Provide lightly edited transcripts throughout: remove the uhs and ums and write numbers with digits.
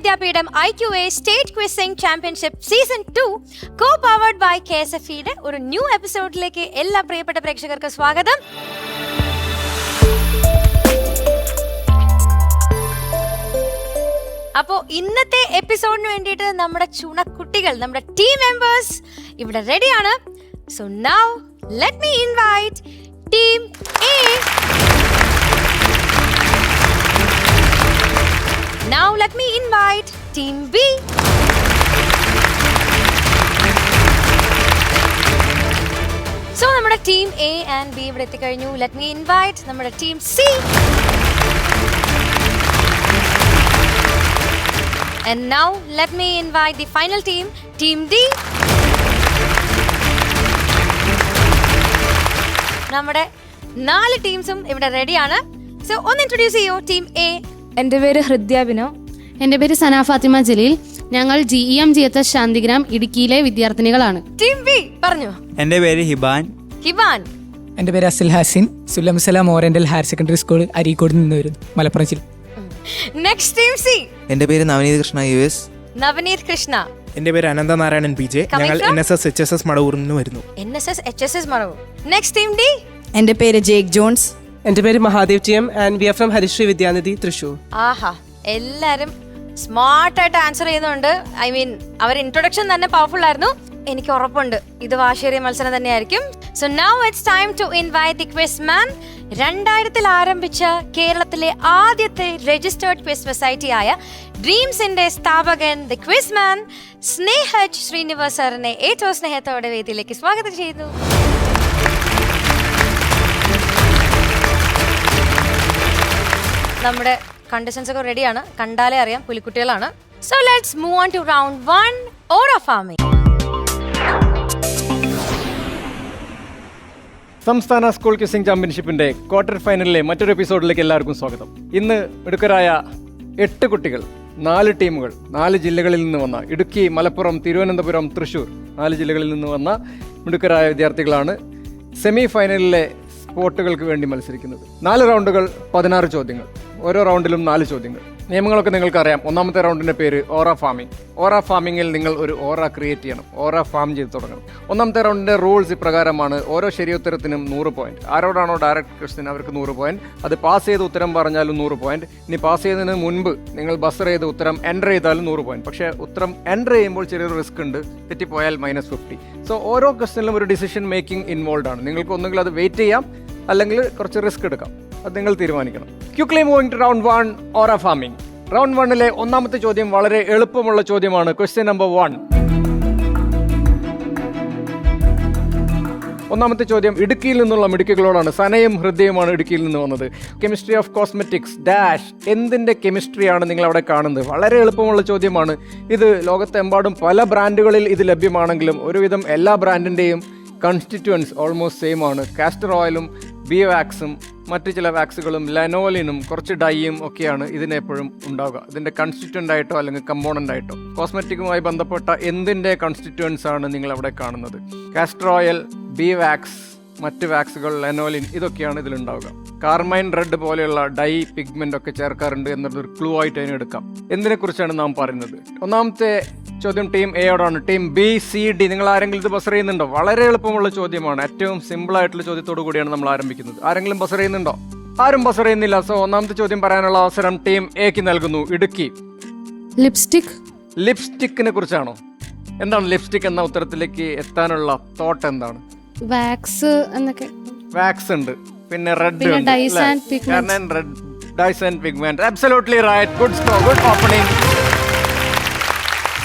Vidyapeetham IQA state quizzing championship season 2 co powered by KSFEയുടെ ഒരു new എപ്പിസോഡിലേക്ക് എല്ലാ പ്രിയപ്പെട്ട പ്രേക്ഷകർക്കും സ്വാഗതം. അപ്പോൾ ഇന്നത്തെ എപ്പിസോഡിന് വേണ്ടിയിട്ട് നമ്മുടെ ചുണക്കുട്ടികൾ, നമ്മുടെ ടീം മെമ്പേഴ്സ് ഇവിടെ റെഡിയാണ്. So now let me invite team A. Now let me invite Team B. So നമ്മുടെ ടീം A and B ഇവിടെ എത്തിക്കഴിഞ്ഞു. Let me invite നമ്മുടെ team C. And now let me invite the final team, Team D. നമ്മുടെ 4 ടീംസും ഇവിടെ റെഡിയാണ്. So ഒന്ന് introduce ചെയ്യൂ team A. എൻ്റെ പേര് ഹൃദ്യാഭിനോ. എൻ്റെ പേര് സന ഫാത്തിമ ജലീൽ. ഞങ്ങൾ GEM GHS ശാന്തിഗ്രാം ഇടുക്കിയിലെ വിദ്യാർത്ഥിനികളാണ്. ടീം B പറഞ്ഞു. എൻ്റെ പേര് ഹിബാൻ. എൻ്റെ പേര് Asil Hasin. Sullamussalam oriental higher secondary school Areekode നിന്ന് വരുന്നു, മലപ്പുറം ജില്ല. Next team C. എൻ്റെ പേര് നവനീത് കൃഷ്ണ US. നവനീത് കൃഷ്ണ. എൻ്റെ പേര് അനന്തനാരായണൻ PJ. ഞങ്ങൾ NSS HSS മടവൂരിൽ നിന്ന് വരുന്നു. NSS HSS Madavoor. Next team D. എൻ്റെ പേര് ജേക്ക് ജോൺസ്. എൻ്റെ പേര് Mahadev TM and we are from Harisree Vidyanidhi Thrissur. ആഹാ, എല്ലാരും സ്മാർട്ടായിട്ട് ആൻസർ ചെയ്യുന്നുണ്ട്. ഐ മീൻ അവർ ഇൻട്രൊഡക്ഷൻ തന്നെ പവർഫുൾ ആയിരുന്നു. എനിക്ക് ഉറപ്പുണ്ട് ഇത് വാശേറിയ മത്സരം തന്നെയായിരിക്കും. So now it's time to invite the quiz man. 2000 ആരംഭിച്ച കേരളത്തിലെ ആദ്യത്തെ രജിസ്റ്റേർഡ് ക്വിസ് സൊസൈറ്റി ആയ ഡ്രീംസിന്റെ സ്ഥാപകൻ ദി ക്വിസ് മാൻ സ്നേഹജ് ശ്രീനിവാസ് സാറിനെ ഏറ്റവും സ്നേഹത്തോടെ വേദിയിലേക്ക് സ്വാഗതം ചെയ്യുന്നു. നമ്മുടെ കണ്ടസ്റ്റൻസ് ഒക്കെ റെഡിയാണ്. കണ്ടാലേ അറിയാം പുലിക്കുട്ടികളാണ്. So let's move on to round 1 aura farming. സംസ്ഥാന സ്കൂൾ ക്വിസിംഗ് ചാമ്പ്യൻഷിപ്പിന്റെ ക്വാർട്ടർ ഫൈനലിലെ മറ്റൊരു എപ്പിസോഡിലേക്ക് എല്ലാവർക്കും സ്വാഗതം. ഇന്ന് മിടുക്കരായ 8 കുട്ടികൾ, 4 ടീമുകൾ, 4 ജില്ലകളിൽ നിന്ന് വന്ന ഇടുക്കി, മലപ്പുറം, തിരുവനന്തപുരം, തൃശൂർ 4 ജില്ലകളിൽ നിന്ന് വന്ന മിടുക്കരായ വിദ്യാർത്ഥികളാണ് സെമി ഫൈനലിലെ സ്പോട്ടുകൾക്ക് വേണ്ടി മത്സരിക്കുന്നത്. 4 റൗണ്ടുകൾ, 16 ചോദ്യങ്ങൾ. ഓരോ റൗണ്ടിലും 4 ചോദ്യങ്ങൾ. നിയമങ്ങളൊക്കെ നിങ്ങൾക്കറിയാം. ഒന്നാമത്തെ റൗണ്ടിന്റെ പേര് ഓറ ഫാമിംഗ്. ഓറ ഫാമിങ്ങിൽ നിങ്ങൾ ഒരു ഓറ ക്രിയേറ്റ് ചെയ്യണം, ഓറ ഫാം ചെയ്ത് തുടങ്ങണം. ഒന്നാമത്തെ റൗണ്ടിന്റെ റൂൾസ് ഇപ്രകാരമാണ്. ഓരോ ശരിയുത്തരത്തിനും 100 പോയിന്റ്. ആരോടാണോ ഡയറക്റ്റ് ക്വസ്റ്റ്യൻ അവർക്ക് 100 പോയിന്റ്. അത് പാസ് ചെയ്ത് ഉത്തരം പറഞ്ഞാലും 100 പോയിന്റ്. ഇനി പാസ് ചെയ്തതിന് മുൻപ് നിങ്ങൾ ബസർ ചെയ്ത് ഉത്തരം എൻ്റർ ചെയ്താലും 100 പോയിന്റ്. പക്ഷേ ഉത്തരം എൻ്റർ ചെയ്യുമ്പോൾ ചെറിയൊരു റിസ്ക് ഉണ്ട്, തെറ്റിപ്പോയാൽ -50. സോ ഓരോ ക്വസ്റ്റ്യനിലും ഒരു ഡിസിഷൻ മേക്കിംഗ് ഇൻവോൾവ് ആണ്. നിങ്ങൾക്ക് ഒന്നുകിൽ അത് വെയിറ്റ് ചെയ്യാം, അല്ലെങ്കിൽ കുറച്ച് റിസ്ക് എടുക്കാം. അത് നിങ്ങൾ തീരുമാനിക്കണം. Quickly moving to round 1 aura farming. Round 1ലെ ഒന്നാമത്തെ ചോദ്യം വളരെ എളുപ്പമുള്ള ചോദ്യമാണ്. Question number 1. ഒന്നാമത്തെ ചോദ്യം ഇടുക്കിയിൽ നിന്നുള്ള മിടുക്കികളോടാണ്. സനയും ഹൃദയവുമാണ് ഇടുക്കിയിൽ നിന്ന് വന്നത്. Chemistry of cosmetics dash. എന്തിന്റെ കെമിസ്ട്രിയാണ് നിങ്ങൾ അവിടെ കാണുന്നത്? വളരെ എളുപ്പമുള്ള ചോദ്യമാണ്. ഇത് ലോകത്തെമ്പാടും പല ബ്രാൻഡുകളിൽ ഇത് ലഭ്യമാണെങ്കിലും ഒരുവിധം എല്ലാ ബ്രാൻഡിന്റെയും കൺസ്റ്റിറ്റ്യുവൻസ് ഓൾമോസ്റ്റ് സെയിം ആണ്. കാസ്റ്റർ ഓയിലും ബിയോവാക്സും മറ്റു ചില വാക്സുകളും ലനോലിനും കുറച്ച് ഡൈയും ഒക്കെയാണ് ഇതിനെപ്പോഴും ഉണ്ടാവുക. ഇതിന്റെ കൺസ്റ്റിറ്റ്യുവൻ്റ് ആയിട്ടോ അല്ലെങ്കിൽ കമ്പോണൻ്റ് ആയിട്ടോ. കോസ്മെറ്റിക്കുമായി ബന്ധപ്പെട്ട എന്തിൻ്റെ കൺസ്റ്റിറ്റ്യുവൻസ് ആണ് നിങ്ങൾ അവിടെ കാണുന്നത്? കാസ്റ്റർ ഓയിൽ, ബിയോവാക്സ്, മറ്റ് വാക്സുകൾ, ലനോലിൻ, ഇതൊക്കെയാണ് ഇതിലുണ്ടാവുക. കാർമൈൻ റെഡ് പോലെയുള്ള ഡൈ പിഗ്മെന്റ് ഒക്കെ ചേർക്കാറുണ്ട് എന്നതൊരു ക്ലൂ ആയിട്ട് അതിനെ എടുക്കാം. എന്തിനെക്കുറിച്ചാണ് നാം പറയുന്നത്? ഒന്നാമത്തെ ചോദ്യം ടീം എയോടാണ്. ടീം BCD നിങ്ങൾ ആരെങ്കിലും ഇത് ബസർ ചെയ്യുന്നുണ്ടോ? വളരെ എളുപ്പമുള്ള ചോദ്യമാണ്. ഏറ്റവും സിമ്പിൾ ആയിട്ടുള്ള ചോദ്യത്തോടു കൂടിയാണ് നമ്മൾ ആരംഭിക്കുന്നത്. ആരെങ്കിലും ബസർ ചെയ്യുന്നുണ്ടോ? ആരും ബസർ ചെയ്യുന്നില്ല. സോ ഒന്നാമത്തെ ചോദ്യം പറയാനുള്ള അവസരം ടീം എക്ക് നൽകുന്നു. ഇടുക്കി. ലിപ്സ്റ്റിക്. ലിപ്സ്റ്റിക്കിനെ കുറിച്ചാണോ? എന്താണ് ലിപ്സ്റ്റിക് എന്ന ഉത്തരത്തിലേക്ക് എത്താനുള്ള തോട്ട് എന്താണ്? വാക്സ് എന്നൊക്കെ. വാക്സ് ഉണ്ട്, പിന്നെ റെഡ് പിന്നെ dyes and pigment. Absolutely right. Good score, good opening.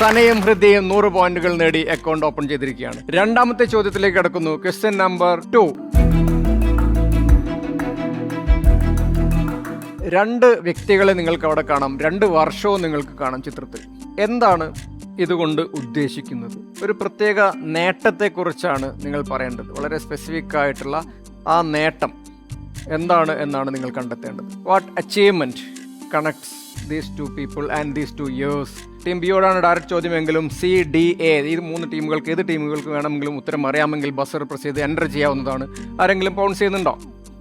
സനയും ഹൃദയം 100 പോയിന്റുകൾ നേടി അക്കൗണ്ട് ഓപ്പൺ ചെയ്തിരിക്കുകയാണ്. രണ്ടാമത്തെ ചോദ്യത്തിലേക്ക് കടക്കുന്നു. Question number 2. 2 വ്യക്തികളെ നിങ്ങൾക്ക് അവിടെ കാണാം. 2 വർഷവും നിങ്ങൾക്ക് കാണാം ചിത്രത്തിൽ. എന്താണ് ഇതുകൊണ്ട് ഉദ്ദേശിക്കുന്നത്? ഒരു പ്രത്യേക നേട്ടത്തെക്കുറിച്ചാണ് നിങ്ങൾ പറയേണ്ടത്. വളരെ സ്പെസിഫിക് ആയിട്ടുള്ള ആ നേട്ടം എന്താണ് എന്നാണ് നിങ്ങൾ കണ്ടെത്തേണ്ടത്. What achievement connects these 2 people and these 2 years? Team ബിയോടാണ് ഡയറക്റ്റ് ചോദ്യമെങ്കിലും CDA ഈ 3 ടീമുകൾക്ക്, ഏത് ടീമുകൾക്ക് വേണമെങ്കിലും ഉത്തരം അറിയാമെങ്കിൽ ബസർ പ്രസ് ചെയ്ത് എൻ്റർ ചെയ്യാവുന്നതാണ്. ആരെങ്കിലും പൗൺസ് ചെയ്യുന്നുണ്ടോ?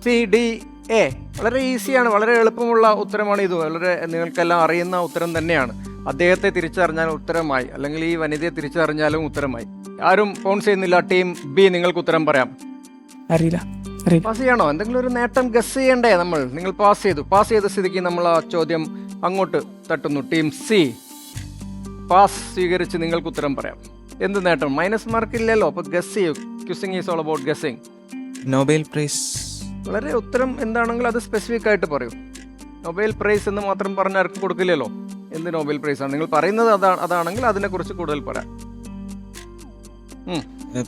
CDA വളരെ ഈസിയാണ്, വളരെ എളുപ്പമുള്ള ഉത്തരമാണ് ഇത്. വളരെ നിങ്ങൾക്കെല്ലാം അറിയുന്ന ഉത്തരം തന്നെയാണ്. അദ്ദേഹത്തെ തിരിച്ചറിഞ്ഞാൽ ഉത്തരമായി, അല്ലെങ്കിൽ ഈ വനിതയെ തിരിച്ചറിഞ്ഞാലും ഉത്തരമായി. ആരും പൗൺസ് ചെയ്യുന്നില്ല. ടീം ബി, നിങ്ങൾക്ക് ഉത്തരം പറയാം. അറിയില്ല. പാസ് ചെയ്യണോ? എന്തെങ്കിലും ഒരു നേട്ടം ഗസ് ചെയ്യണ്ടേ നമ്മൾ? നിങ്ങൾ പാസ് ചെയ്ത സ്ഥിതിക്ക് നമ്മൾ ആ ചോദ്യം അങ്ങോട്ട് തട്ടുന്നു. ടീം സി പാസ് സ്വീകരിച്ച് നിങ്ങൾക്ക് ഉത്തരം പറയാം. എന്ത് നേട്ടം? മൈനസ് മാർക്ക് ഇല്ലല്ലോ, അപ്പൊ ഗസ് ചെയ്യൂ. Quizzing is all about guessing. Nobel prize. വളരെ ഉത്തരം എന്താണെങ്കിൽ അത് സ്പെസിഫിക് ആയിട്ട് പറയൂ. നൊബേൽ പ്രൈസ് എന്ന് മാത്രം പറഞ്ഞ ആർക്കും കൊടുക്കില്ലല്ലോ. എന്ത് നൊബേൽ പ്രൈസ് ആണ് നിങ്ങൾ പറയുന്നത്? അതാണെങ്കിൽ അതിനെക്കുറിച്ച് കൂടുതൽ പറയാം.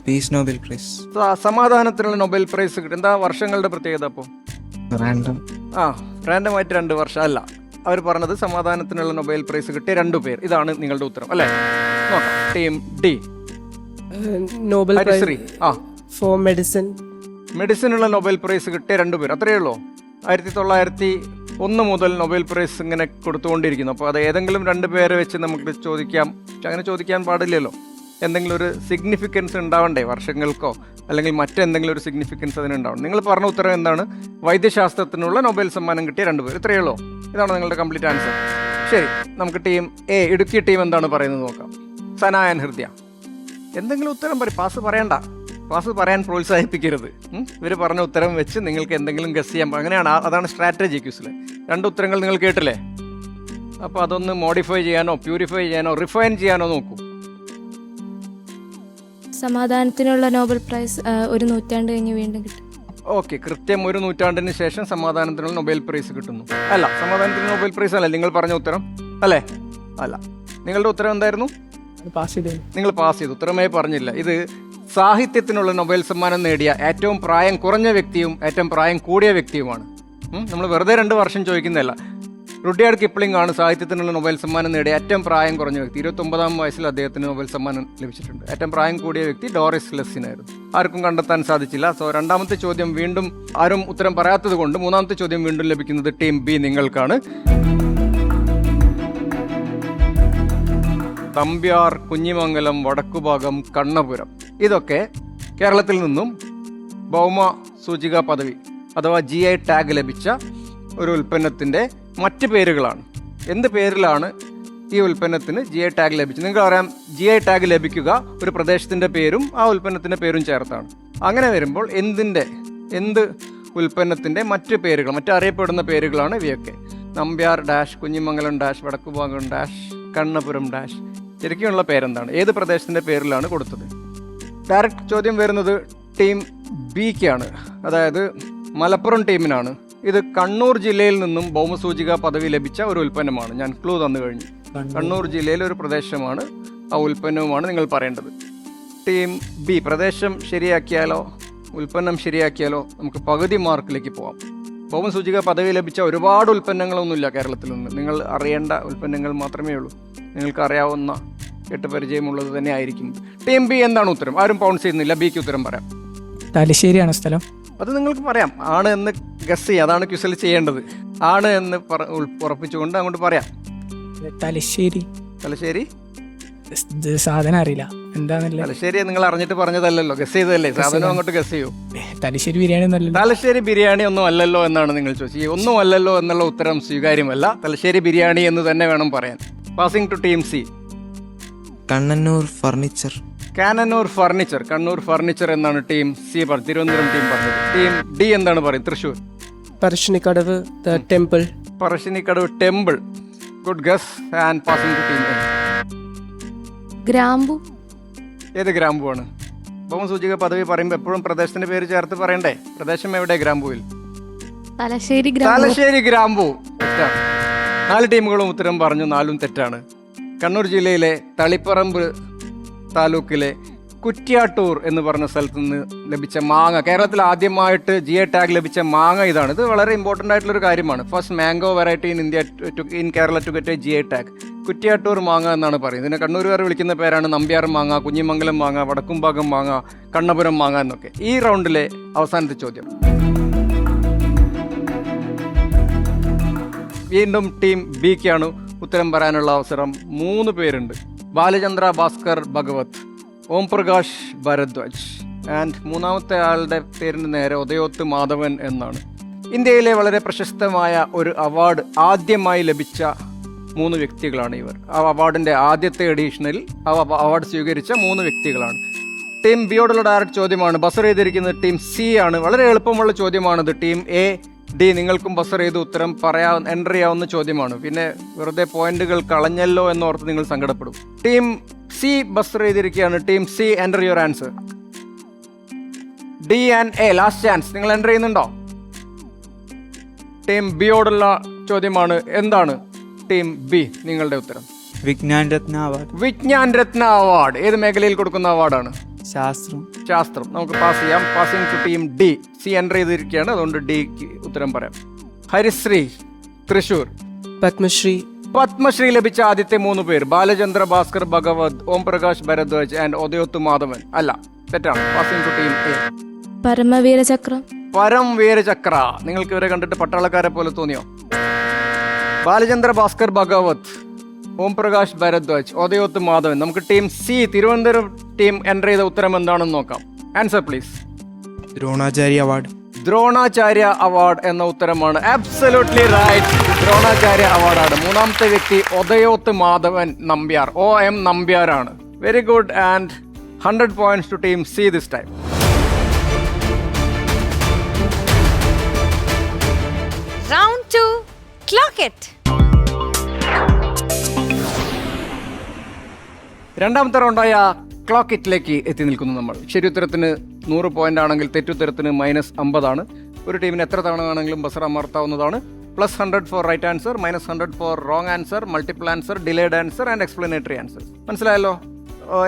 Peace Nobel prize. സമാധാനത്തിനുള്ള നൊബേൽ പ്രൈസ് കിട്ടും. എന്താ വർഷങ്ങളുടെ പ്രത്യേകത? അപ്പോൾ റാൻഡം. റാൻഡം ആയിട്ട് 2 വർഷം അല്ല. അവർ പറഞ്ഞത് സമാധാനത്തിനുള്ള നൊബേൽ പ്രൈസ് കിട്ടിയ 2 പേർ. ഇതാണ് നിങ്ങളുടെ ഉത്തരം അല്ലേ? നോക്കാം. Team D, Nobel Harisree. For medicine. മെഡിസിനുള്ള നൊബേൽ പ്രൈസ് കിട്ടിയ 2 പേർ, അത്രയേ ഉള്ളൂ. 1901 മുതൽ നൊബേൽ പ്രൈസ് ഇങ്ങനെ കൊടുത്തുകൊണ്ടിരിക്കുന്നു. അപ്പോൾ അത് ഏതെങ്കിലും 2 പേരെ വെച്ച് നമുക്ക് ചോദിക്കാം. അങ്ങനെ ചോദിക്കാൻ പാടില്ലല്ലോ. എന്തെങ്കിലും ഒരു സിഗ്നിഫിക്കൻസ് ഉണ്ടാവണ്ടേ? വർഷങ്ങൾക്കോ അല്ലെങ്കിൽ മറ്റെന്തെങ്കിലും ഒരു സിഗ്നിഫിക്കൻസ് അതിനുണ്ടാവണം. നിങ്ങൾ പറഞ്ഞ ഉത്തരം എന്താണ്? വൈദ്യശാസ്ത്രത്തിനുള്ള നൊബേൽ സമ്മാനം കിട്ടിയ 2 പേർ, ഇത്രയേ ഉള്ളൂ. ഇതാണ് നിങ്ങളുടെ കംപ്ലീറ്റ് ആൻസർ. ശരി, നമുക്ക് ടീം എ, ഇടുക്കി ടീം എന്താണ് പറയുന്നത് നോക്കാം. സന ആൻഡ് ഹൃദയ, എന്തെങ്കിലും ഉത്തരം പറയും. പാസ് പറയണ്ട, പാസ് പറയാൻ പ്രോത്സാഹിപ്പിക്കരുത്. ഇവർ പറഞ്ഞ ഉത്തരം വെച്ച് നിങ്ങൾക്ക് എന്തെങ്കിലും ഗസ് ചെയ്യാൻ. അങ്ങനെയാണ്, അതാണ് സ്ട്രാറ്റജി ക്വിസിൽ. 2 ഉത്തരങ്ങൾ നിങ്ങൾ കേട്ടില്ലേ? അപ്പോൾ അതൊന്ന് മോഡിഫൈ ചെയ്യാനോ പ്യൂരിഫൈ ചെയ്യാനോ റിഫൈൻ ചെയ്യാനോ നോക്കൂ. സമാധാനത്തിനുള്ള നോബൽ പ്രൈസ് 1 നൂറ്റാണ്ട് കഴിഞ്ഞ് വീണ്ടും കിട്ടും. ഓക്കെ, കൃത്യം 1 നൂറ്റാണ്ടിന് ശേഷം സമാധാനത്തിനുള്ള നൊബേൽ പ്രൈസ് കിട്ടുന്നു. അല്ല, സമാധാനത്തിന് നൊബേൽ പ്രൈസ് അല്ല നിങ്ങൾ പറഞ്ഞ ഉത്തരം അല്ലേ? അല്ല, നിങ്ങളുടെ ഉത്തരം എന്തായിരുന്നു? പാസ് ചെയ്തു. നിങ്ങൾ പാസ് ചെയ്തു, ഉത്തരമേ പറഞ്ഞില്ല. ഇത് സാഹിത്യത്തിനുള്ള നൊബേൽ സമ്മാനം നേടിയ ഏറ്റവും പ്രായം കുറഞ്ഞ വ്യക്തിയും ഏറ്റവും പ്രായം കൂടിയ വ്യക്തിയുമാണ്. നമ്മൾ വെറുതെ 2 വർഷം ചോദിക്കുന്നതല്ല. റുഡിയാർഡ് കിപ്ലിംഗ് ആണ് സാഹിത്യത്തിനുള്ള നൊബേൽ സമ്മാനം നേടിയ ഏറ്റവും പ്രായം കുറഞ്ഞ വ്യക്തി. 29-ാം വയസ്സിൽ അദ്ദേഹത്തിന് നൊബേൽ സമ്മാനം ലഭിച്ചിട്ടുണ്ട്. ഏറ്റവും പ്രായം കൂടിയ വ്യക്തി ഡോറിസ് ലെസ്സിനായിരുന്നു. ആർക്കും കണ്ടെത്താൻ സാധിച്ചില്ല. സോ 2ാമത്തെ ചോദ്യം വീണ്ടും ആരും ഉത്തരം പറയാത്തത് കൊണ്ട് 3ാമത്തെ ചോദ്യം വീണ്ടും ലഭിക്കുന്നത് ടീം ബി നിങ്ങൾക്കാണ്. തമ്പ്യാർ, കുഞ്ഞിമംഗലം, വടക്കുഭാഗം, കണ്ണപുരം, ഇതൊക്കെ കേരളത്തിൽ നിന്നും ഭൗമ സൂചിക പദവി അഥവാ GI ടാഗ് ലഭിച്ച ഒരു ഉൽപ്പന്നത്തിൻ്റെ മറ്റ് പേരുകളാണ്. എന്ത് പേരിലാണ് ഈ ഉൽപ്പന്നത്തിന് GI ടാഗ് ലഭിച്ചത്? നിങ്ങൾക്ക് അറിയാം, GI ടാഗ് ലഭിക്കുക ഒരു പ്രദേശത്തിൻ്റെ പേരും ആ ഉൽപ്പന്നത്തിൻ്റെ പേരും ചേർത്താണ്. അങ്ങനെ വരുമ്പോൾ എന്ത് ഉൽപ്പന്നത്തിൻ്റെ മറ്റ് പേരുകൾ, മറ്ററിയപ്പെടുന്ന പേരുകളാണ് ഇവയൊക്കെ. നമ്പ്യാർ ഡാഷ്, കുഞ്ഞിമംഗലം ഡാഷ്, വടക്കുഭാഗം ഡാഷ്, കണ്ണപുരം ഡാഷ്. ശരിക്കുമുള്ള പേരെന്താണ്? ഏത് പ്രദേശത്തിൻ്റെ പേരിലാണ് കൊടുത്തത്? ഡയറക്റ്റ് ചോദ്യം വരുന്നത് ടീം ബിക്കാണ്, അതായത് മലപ്പുറം ടീമിനാണ്. ഇത് കണ്ണൂർ ജില്ലയിൽ നിന്നും ഭൗമസൂചിക പദവി ലഭിച്ച ഒരു ഉൽപ്പന്നമാണ്. ഞാൻ ക്ലൂ തന്നു കഴിഞ്ഞു. കണ്ണൂർ ജില്ലയിലെ ഒരു പ്രദേശമാണ്, ആ ഉൽപ്പന്നവുമാണ് നിങ്ങൾ പറയേണ്ടത്. ടീം ബി, പ്രദേശം ശരിയാക്കിയാലോ ഉൽപ്പന്നം ശരിയാക്കിയാലോ നമുക്ക് പകുതി മാർക്കിലേക്ക് പോവാം. ഭൗമസൂചിക പദവി ലഭിച്ച ഒരുപാട് ഉൽപ്പന്നങ്ങളൊന്നുമില്ല കേരളത്തിൽ നിന്ന്. നിങ്ങൾ അറിയേണ്ട ഉൽപ്പന്നങ്ങൾ മാത്രമേ ഉള്ളൂ. നിങ്ങൾക്ക് അറിയാവുന്ന കേട്ട് പരിചയമുള്ളത് തന്നെ ആയിരിക്കും. ടീം ബി എന്താണ് ഉത്തരം? ആരും പൗൺസ് ചെയ്യുന്നില്ല. ബിക്ക് ഉത്തരം പറയാം. തലശ്ശേരിയാണ് സ്ഥലം. അത് നിങ്ങൾക്ക് പറയാം. ആണ് എന്ന് ഗസ് ചെയ്യുക, അതാണ് ക്വിസിൽ ചെയ്യേണ്ടത്. ആണ് എന്ന് ഉറപ്പിച്ചുകൊണ്ട് അങ്ങോട്ട് പറയാം. തലശ്ശേരി. തലശ്ശേരി സാധനം അറിയില്ല എന്താന്നല്ലേ. തലശ്ശേരി നിങ്ങൾ അറിഞ്ഞിട്ട് പറഞ്ഞതല്ലല്ലോ, ഗസ് ചെയ്തതല്ലേ. സാധനം അങ്ങോട്ട് ഗസ് ചെയ്യൂ. തലശ്ശേരി ബിരിയാണി ഒന്നല്ലോ. തലശ്ശേരി ബിരിയാണി ഒന്നും അല്ലല്ലോ എന്നാണ് നിങ്ങൾ ചോദിച്ചത്. ഒന്നും അല്ലല്ലോ എന്നുള്ള ഉത്തരം സ്വീകാര്യമല്ല. തലശ്ശേരി ബിരിയാണി എന്ന് തന്നെ വേണം പറയാൻ. Passing to team C. Cannanore furniture. Cannanore furniture. Kannur furniture എന്നാണ് ടീം സി പറഞ്ഞത്. തിരുവനന്തപുരം ടീം പറഞ്ഞത്. ടീം ഡി എന്താണ് പറയുന്നത്? Thrissur. Parassinikkadavu temple. Parassinikkadavu temple. Good guess and passing to team A. ഗ്രാമ്പു. ഏത് ഗ്രാമ്പുവാണ്? ഭൗമസൂചിക പദവി പറയുമ്പോൾ എപ്പോഴും പ്രദേശത്തിന്റെ പേര് ചേർത്ത് പറയണ്ടേ? പ്രദേശം എവിടെ ഗ്രാമ്പുവിൽ? തലശ്ശേരി. തലശ്ശേരി ഗ്രാമ്പു. തെറ്റാണ്. 4 ടീമുകളും ഉത്തരം പറഞ്ഞു, 4ഉം തെറ്റാണ്. കണ്ണൂർ ജില്ലയിലെ തളിപ്പറമ്പ് താലൂക്കിലെ കുറ്റ്യാട്ടൂർ എന്ന് പറഞ്ഞ സ്ഥലത്ത് നിന്ന് ലഭിച്ച മാങ്ങ, കേരളത്തിൽ ആദ്യമായിട്ട് GI ടാഗ് ലഭിച്ച മാങ്ങ ഇതാണ്. ഇത് വളരെ ഇമ്പോർട്ടൻ്റ് ആയിട്ടുള്ളൊരു കാര്യമാണ്. First mango variety in Kerala to get a GI tag. Kuttiattoor മാങ്ങ എന്നാണ് പറയുന്നത്. ഇതിനെ കണ്ണൂരുകാർ വിളിക്കുന്ന പേരാണ് നമ്പ്യാർ മാങ്ങ, കുഞ്ഞിമംഗലം മാങ്ങ, വടക്കുംഭാഗം മാങ്ങ, കണ്ണപുരം മാങ്ങ എന്നൊക്കെ. ഈ റൗണ്ടിലെ അവസാനത്തെ ചോദ്യം വീണ്ടും ടീം ബിക്കാണ് ഉത്തരം പറയാനുള്ള അവസരം. 3 പേരുണ്ട്. ബാലചന്ദ്ര ഭാസ്കർ ഭഗവത്, ഓം പ്രകാശ് ഭരദ്വാജ് ആൻഡ് 3ാമത്തെ ആളുടെ പേരിന് നേരെ ഉദയോത്ത് മാധവൻ എന്നാണ്. ഇന്ത്യയിലെ വളരെ പ്രശസ്തമായ ഒരു അവാർഡ് ആദ്യമായി ലഭിച്ച 3 വ്യക്തികളാണ് ഇവർ. ആ അവാർഡിന്റെ ആദ്യത്തെ എഡീഷനിൽ ആ അവാർഡ് സ്വീകരിച്ച 3 വ്യക്തികളാണ്. ടീം ബിയോടുള്ള ഡയറക്റ്റ് ചോദ്യമാണ്. ബസർ ചെയ്തിരിക്കുന്നത് ടീം സി ആണ്. വളരെ എളുപ്പമുള്ള ചോദ്യമാണിത്. ടീം എ, ഡി നിങ്ങൾക്കും ബസർ ചെയ്ത് ഉത്തരം എൻ്റർ ചെയ്യാവുന്ന ചോദ്യമാണ്. പിന്നെ വെറുതെ പോയിന്റുകൾ കളഞ്ഞല്ലോ എന്നോർത്ത് നിങ്ങൾ സങ്കടപ്പെടും. ടീം സി ബസർ ചെയ്തിരിക്കുകയാണ്. Team C enter your answer. D and A last chance. നിങ്ങൾ എൻ്റർ ചെയ്യുന്നുണ്ടോ? ടീം ബിയോടുള്ള ചോദ്യമാണ്. എന്താണ് ടീം ബി നിങ്ങളുടെ ഉത്തരം? വിജ്ഞാൻ രത്ന അവാർഡ്. വിജ്ഞാൻ രത്ന അവാർഡ് ഏത് മേഖലയിൽ കൊടുക്കുന്ന അവാർഡാണ്? ശാസ്ത്രം. ശാസ്ത്രം. നമുക്ക് പാസ് ചെയ്യാം. Passing to team D. C enter ചെയ്തിരിക്കുകയാണ്, അതുകൊണ്ട് ഡിക്ക് ഉത്തരം പറയാം. ഹരിശ്രീ തൃശൂർ. പത്മശ്രീ. പത്മശ്രീ ലഭിച്ച ആദ്യത്തെ 3 പേർ ബാലചന്ദ്ര ഭാസ്കർ ഭഗവത്, ഓം പ്രകാശ് ഭരദ്വാജ് ആൻഡ് ഉദയോത്ത് മാധവൻ. അല്ല, തെറ്റാണ്. Passing to team A. പരമവീരചക്രം. പരംവീരചക്ര. നിങ്ങൾക്ക് ഇവരെ കണ്ടിട്ട് പട്ടാളക്കാരെ പോലെ തോന്നിയോ? ബാലചന്ദ്ര ഭാസ്കർ ഭഗവത്, ഓം പ്രകാശ് ഭരദ്വാജ്, ഉദയോത്ത് മാധവൻ. നമുക്ക് team C Thiruvananthapuram team enter ചെയ്ത ഉത്തരം എന്താണെന്ന് നോക്കാം. Answer please. Dronacharya award. Dronacharya award എന്ന ഉത്തരമാണ്. Absolutely right. ദ്രോണാചാര്യ അവാർഡാണ്. 3ാമത്തെ വ്യക്തി ഉദയോത്ത് മാധവൻ നമ്പ്യാർ, OM നമ്പ്യാരാണ്. Very good and 100 points to team C this time. Round 2, clock it. രണ്ടാമത്തെ റൗണ്ടായ ക്ലോക്ക് ഇറ്റിലേക്ക് എത്തി നിൽക്കുന്നു നമ്മൾ. ശരി ഉത്തരത്തിന് 100 പോയിന്റ് ആണെങ്കിൽ തെറ്റുത്തരത്തിന് -50 ആണ്. ഒരു ടീമിന് എത്ര തവണ വേണമെങ്കിലും ബസർ അമർത്താവുന്നതാണ്. +100 for right answer, -100 for wrong answer, multiple answer, delayed answer and explanatory answer. മനസ്സിലായല്ലോ?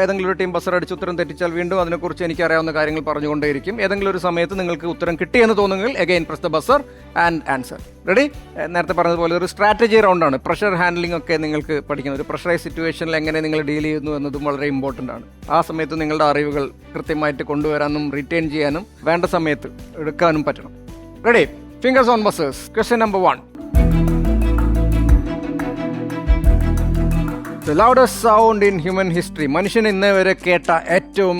ഏതെങ്കിലും ഒരു ടീം ബസർ അടിച്ച് ഉത്തരം തെറ്റിച്ചാൽ വീണ്ടും അതിനെക്കുറിച്ച് എനിക്ക് അറിയാവുന്ന കാര്യങ്ങൾ പറഞ്ഞുകൊണ്ടേയിരിക്കും. ഏതെങ്കിലും ഒരു സമയത്ത് നിങ്ങൾക്ക് ഉത്തരം കിട്ടിയെന്ന് തോന്നുമെങ്കിൽ again press the buzzer and answer. Ready? നേരത്തെ പറഞ്ഞതുപോലെ ഒരു സ്ട്രാറ്റജി റൗണ്ടാണ്. പ്രഷർ ഹാൻഡ്ലിംഗ് ഒക്കെ നിങ്ങൾക്ക് പഠിക്കുന്നത്. ഒരു പ്രഷറൈസ് സിറ്റുവേഷനിൽ എങ്ങനെ നിങ്ങൾ ഡീൽ ചെയ്യുന്നു എന്നതും വളരെ ഇമ്പോർട്ടൻ്റ് ആണ്. ആ സമയത്ത് നിങ്ങളുടെ അറിവുകൾ കൃത്യമായിട്ട് കൊണ്ടുവരാനും റിറ്റെയിൻ ചെയ്യാനും വേണ്ട സമയത്ത് എടുക്കാനും പറ്റണം. Ready? Fingers on buzzers. Question number 1. The loudest sound in human history. മനുഷ്യൻ ഇന്നേ വരെ കേട്ട ഏറ്റവും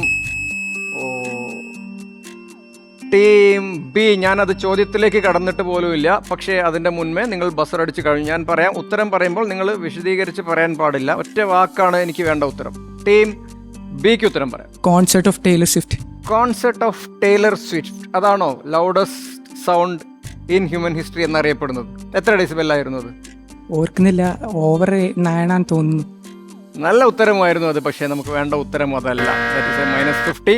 ടീം ബി. ഞാനത് ചോദ്യത്തിലേക്ക് കടന്നിട്ട് പോലുമില്ല. പക്ഷേ അതിൻ്റെ മുൻപേ നിങ്ങൾ ബസർ അടിച്ച് കഴിഞ്ഞു. ഞാൻ പറയാം. ഉത്തരം പറയുമ്പോൾ നിങ്ങൾ വിശദീകരിച്ച് പറയാൻ പാടില്ല. ഒറ്റ വാക്കാണ് എനിക്ക് വേണ്ട ഉത്തരം. ടീം ബിക്ക് ഉത്തരം പറയാം. Concert of Taylor Swift. Concert of Taylor Swift. അതാണോ loudest sound in human history എന്നറിയപ്പെടുന്നത്? എത്ര ഡെസിബെല്ലായിരുന്നു അത്? ഓർക്കുന്നില്ല. ഓവർ 9 തോന്നുന്നു. നല്ല ഉത്തരമായിരുന്നു അത്. പക്ഷേ നമുക്ക് വേണ്ട ഉത്തരം അതല്ല. -50.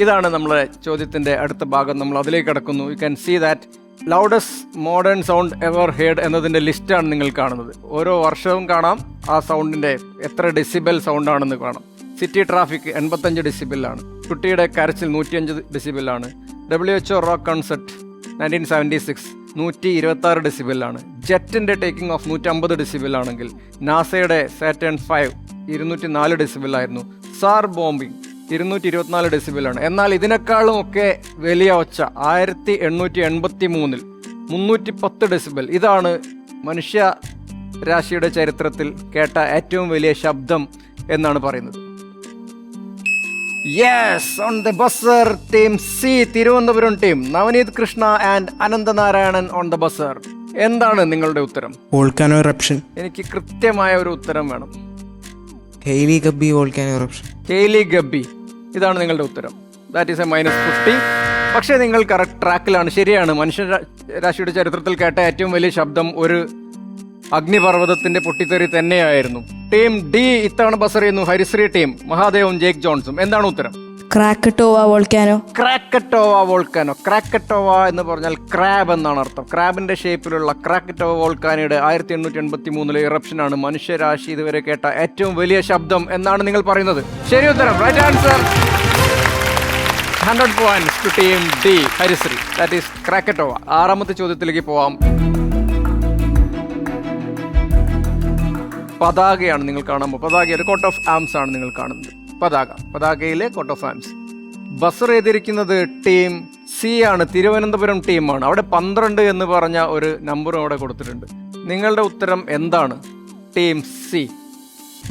ഇതാണ് നമ്മളെ ചോദ്യത്തിന്റെ അടുത്ത ഭാഗം. നമ്മൾ അതിലേക്ക് കടക്കുന്നു. You can see that loudest modern sound ever heard എന്നതിന്റെ ലിസ്റ്റാണ് നിങ്ങൾ കാണുന്നത്. ഓരോ വർഷവും കാണാം ആ സൗണ്ടിന്റെ എത്ര ഡെസിബൽ സൗണ്ട് ആണെന്ന് കാണാം. സിറ്റി ട്രാഫിക് 85 ഡെസിബിലാണ്. കുട്ടിയുടെ കരച്ചിൽ 105 ഡെസിബിലാണ്. WHO റോക്ക് കൺസെർട്ട് 1976 126 ഡെസിബിലാണ്. ജെറ്റിന്റെ ടേക്കിംഗ് ഓഫ് 150 ഡെസിബിലാണെങ്കിൽ നാസയുടെ സാറ്റേൺ 5 204 ഡെസിബിലായിരുന്നു. സാർ ബോംബിംഗ് 224 ഡെസിബിലാണ്. എന്നാൽ ഇതിനേക്കാളും ഒക്കെ വലിയ ഒച്ച 1883 310 ഡെസിബൽ. ഇതാണ് മനുഷ്യ രാശിയുടെ ചരിത്രത്തിൽ കേട്ട ഏറ്റവും വലിയ ശബ്ദം എന്നാണ് പറയുന്നത്. Yes, on the buzzer team C Thiruvananthapuram team. Navaneeth Krishna and Ananthanarayanan on the buzzer. എന്താണ് നിങ്ങളുടെ ഉത്തരം? Volcano eruption. എനിക്ക് കൃത്യമായ ഒരു ഉത്തരം വേണം. Hayli Gubbi volcano eruption. Hayli Gubbi. ഇതാണ് നിങ്ങളുടെ ഉത്തരം. That is a -50. പക്ഷേ നിങ്ങൾ കറക്റ്റ് ട്രാക്കിലാണ്. ശരിയാണ്. മനുഷ്യ രാശിയുടെ ചരിത്രത്തിൽ കേട്ട ഏറ്റവും വലിയ ശബ്ദം ഒരു അഗ്നിപർവ്വതത്തിന്റെ പൊട്ടിത്തെറി തന്നെയായിരുന്നു. ടീം ഡി ഇത്തവണ ബസർ ചെയ്യുന്നു. ഹരിശ്രീ ടീം മഹാദേവും ജേക്ക് ജോൺസും. എന്താണ് ഉത്തരം? Krakatoa volcano. Krakatoa volcano. Krakatoa എന്ന് പറഞ്ഞാൽ ക്രാബ് എന്നാണ് അർത്ഥം. ക്രാബിന്റെ ഷേപ്പിലുള്ള ക്രാക്കറ്റോവ വോൾക്കാനയുടെ 1883 ഇറപ്ഷനാണ് മനുഷ്യരാശി ഇതുവരെ കേട്ട ഏറ്റവും വലിയ ശബ്ദം എന്നാണ് നിങ്ങൾ പറയുന്നത്. ശരി ഉത്തരം. Right answer. 100 points to team D Harisree. That is Krakatoa. 6ാമത്തെ ചോദ്യത്തിലേക്ക് പോവാം. പതാകയാണ് നിങ്ങൾ കാണുമ്പോൾ. പതാക കോട്ട് ഓഫ് ആംസ് ആണ് നിങ്ങൾ കാണുന്നത്. പതാകയിലെ കോട്ട് ഓഫ് ആംസ്. ബസർ ചെയ്തിരിക്കുന്നത് ടീം സി ആണ്. തിരുവനന്തപുരം ടീമാണ്. അവിടെ 12 എന്ന് പറഞ്ഞ ഒരു നമ്പറും അവിടെ കൊടുത്തിട്ടുണ്ട്. നിങ്ങളുടെ ഉത്തരം എന്താണ്? Team C.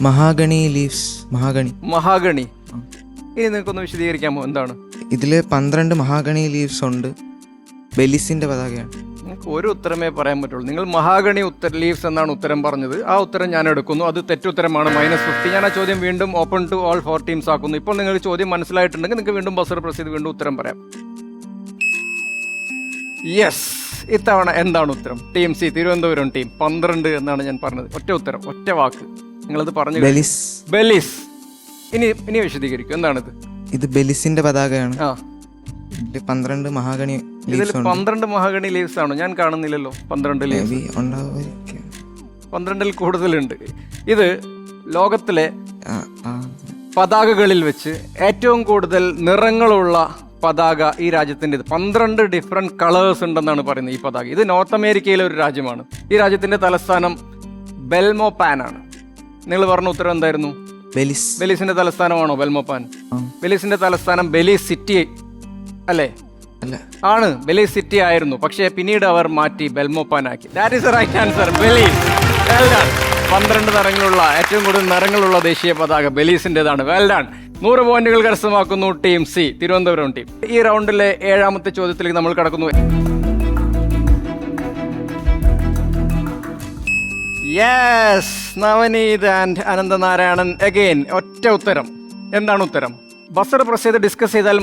Mahogany leaves. Mahogany. ഇനി നിങ്ങൾക്കൊന്ന് വിശദീകരിക്കാമോ എന്താണ്? ഇതില് 12 മഹാഗണി ലീവ്സ് ഉണ്ട്. ബെലിസിന്റെ പതാകയാണ്. നിങ്ങൾക്ക് ഒരു ഉത്തരമേ പറയാൻ പറ്റുള്ളൂ. നിങ്ങൾ മഹാഗണി ലീവ്സ് എന്നാണ് ഉത്തരം പറഞ്ഞത്. ആ ഉത്തരം ഞാൻ എടുക്കുന്നു. അത് തെറ്റുത്തരമാണ്. -50. ഞാൻ ആ ചോദ്യം വീണ്ടും ഓപ്പൺ ടു ഓൾ 4 ടീംസ് ആക്കുന്നു. ഇപ്പോൾ നിങ്ങൾക്ക് ചോദ്യം മനസ്സിലായിട്ടുണ്ടെങ്കിൽ നിങ്ങൾക്ക് വീണ്ടും ബസർ പ്രസ് ചെയ്ത് വീണ്ടും ഉത്തരം പറയാം. യെസ്, ഇത്തവണ എന്താണ് ഉത്തരം? ടീം സി, തിരുവനന്തപുരം ടീം 12 എന്നാണ് ഞാൻ പറഞ്ഞത്. ഒറ്റ ഉത്തരം, ഒറ്റ വാക്ക്. നിങ്ങളത് പറഞ്ഞു. ബെലിസ്. ബെലിസ്. ഇനി വിശദീകരിക്കും എന്താണിത്? ഇത് ബെലിസിന്റെ പതാകയാണ്. ആ, ഇതില് 12 മഹാഗണി ഇതിൽ leaves ഉണ്ട്. 12 മഹാഗണി ലീവ്സ് ആണോ? ഞാൻ കാണുന്നില്ലല്ലോ 12 ലീവ്സ്. Maybe ഉണ്ടാവുമായിരിക്കും. 12 കൂടുതലുണ്ട്. ഇത് ലോകത്തിലെ ആ, ആ. പതാകകളിൽ വെച്ച് ഏറ്റവും കൂടുതൽ നിറങ്ങളുള്ള പതാക ഈ രാജ്യത്തിൻ്റെത്. 12 ഡിഫറെന്റ് കളേഴ്സ് ഉണ്ടെന്നാണ് പറയുന്നത് ഈ പതാക. ഇത് നോർത്ത് അമേരിക്കയിലെ ഒരു രാജ്യമാണ്. ഈ രാജ്യത്തിന്റെ തലസ്ഥാനം ബെൽമോപാൻ ആണ്. നിങ്ങൾ പറഞ്ഞ ഉത്തരം എന്തായിരുന്നു? ബെലിസ്. ബെലീസിന്റെ തലസ്ഥാനമാണോ ബെൽമോപാൻ? ആ. ബെലീസിന്റെ തലസ്ഥാനം ബെലീസ് സിറ്റി അല്ലേ? അല്ല, ആണ്, ബെലീസ് സിറ്റി ആയിരുന്നു. പക്ഷേ പിന്നീട് അവർ മാറ്റി ബെൽമോപാൻ ആക്കി. That is the right answer, Belize. Well done. 12 നിറങ്ങളുള്ള, ഏറ്റവും കൂടുതൽ നിറങ്ങളുള്ള ദേശീയ പതാക ബെലീസിന്റേതാണ്. Well done. 100 പോയിന്റുകൾ കരസ്ഥമാക്കുന്നു ടീം സി, തിരുവനന്തപുരം ടീം. ഈ റൗണ്ടിലെ 7ാമത്തെ ചോദ്യത്തിലേക്ക് നമ്മൾ കടക്കുന്നു. Yes, Navaneeth and Ananthanarayanan again. ഒറ്റ ഉത്തരം. എന്താണ് ഉത്തരം? ബസർ പ്രസ് ചെയ്ത് ഡിസ്കസ് ചെയ്താൽ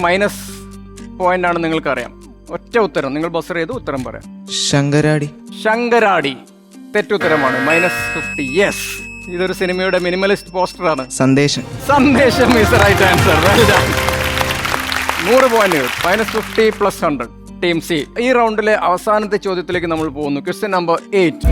-പോയിന്റ് ആണ്, നിങ്ങൾക്കറിയാം. ഒറ്റ ഉത്തരം. നിങ്ങൾ ബസർ ചെയ്ത് ഉത്തരം പറയാം. ശങ്കരാടി. ശങ്കരാടി തെറ്റുത്തരമാണ്. -50. യെസ്, ഇതൊരു സിനിമയുടെ മിനിമലിസ്റ്റ് പോസ്റ്ററാണ്. സന്ദേശം. സന്ദേശം is right answer. Well done. 100 പോയിന്റുകൾ. -50 + 100 ടീം സി. ഈ റൗണ്ടിലെ അവസാനത്തെ ചോദ്യത്തിലേക്ക് നമ്മൾ പോകുന്നു. Question number 8.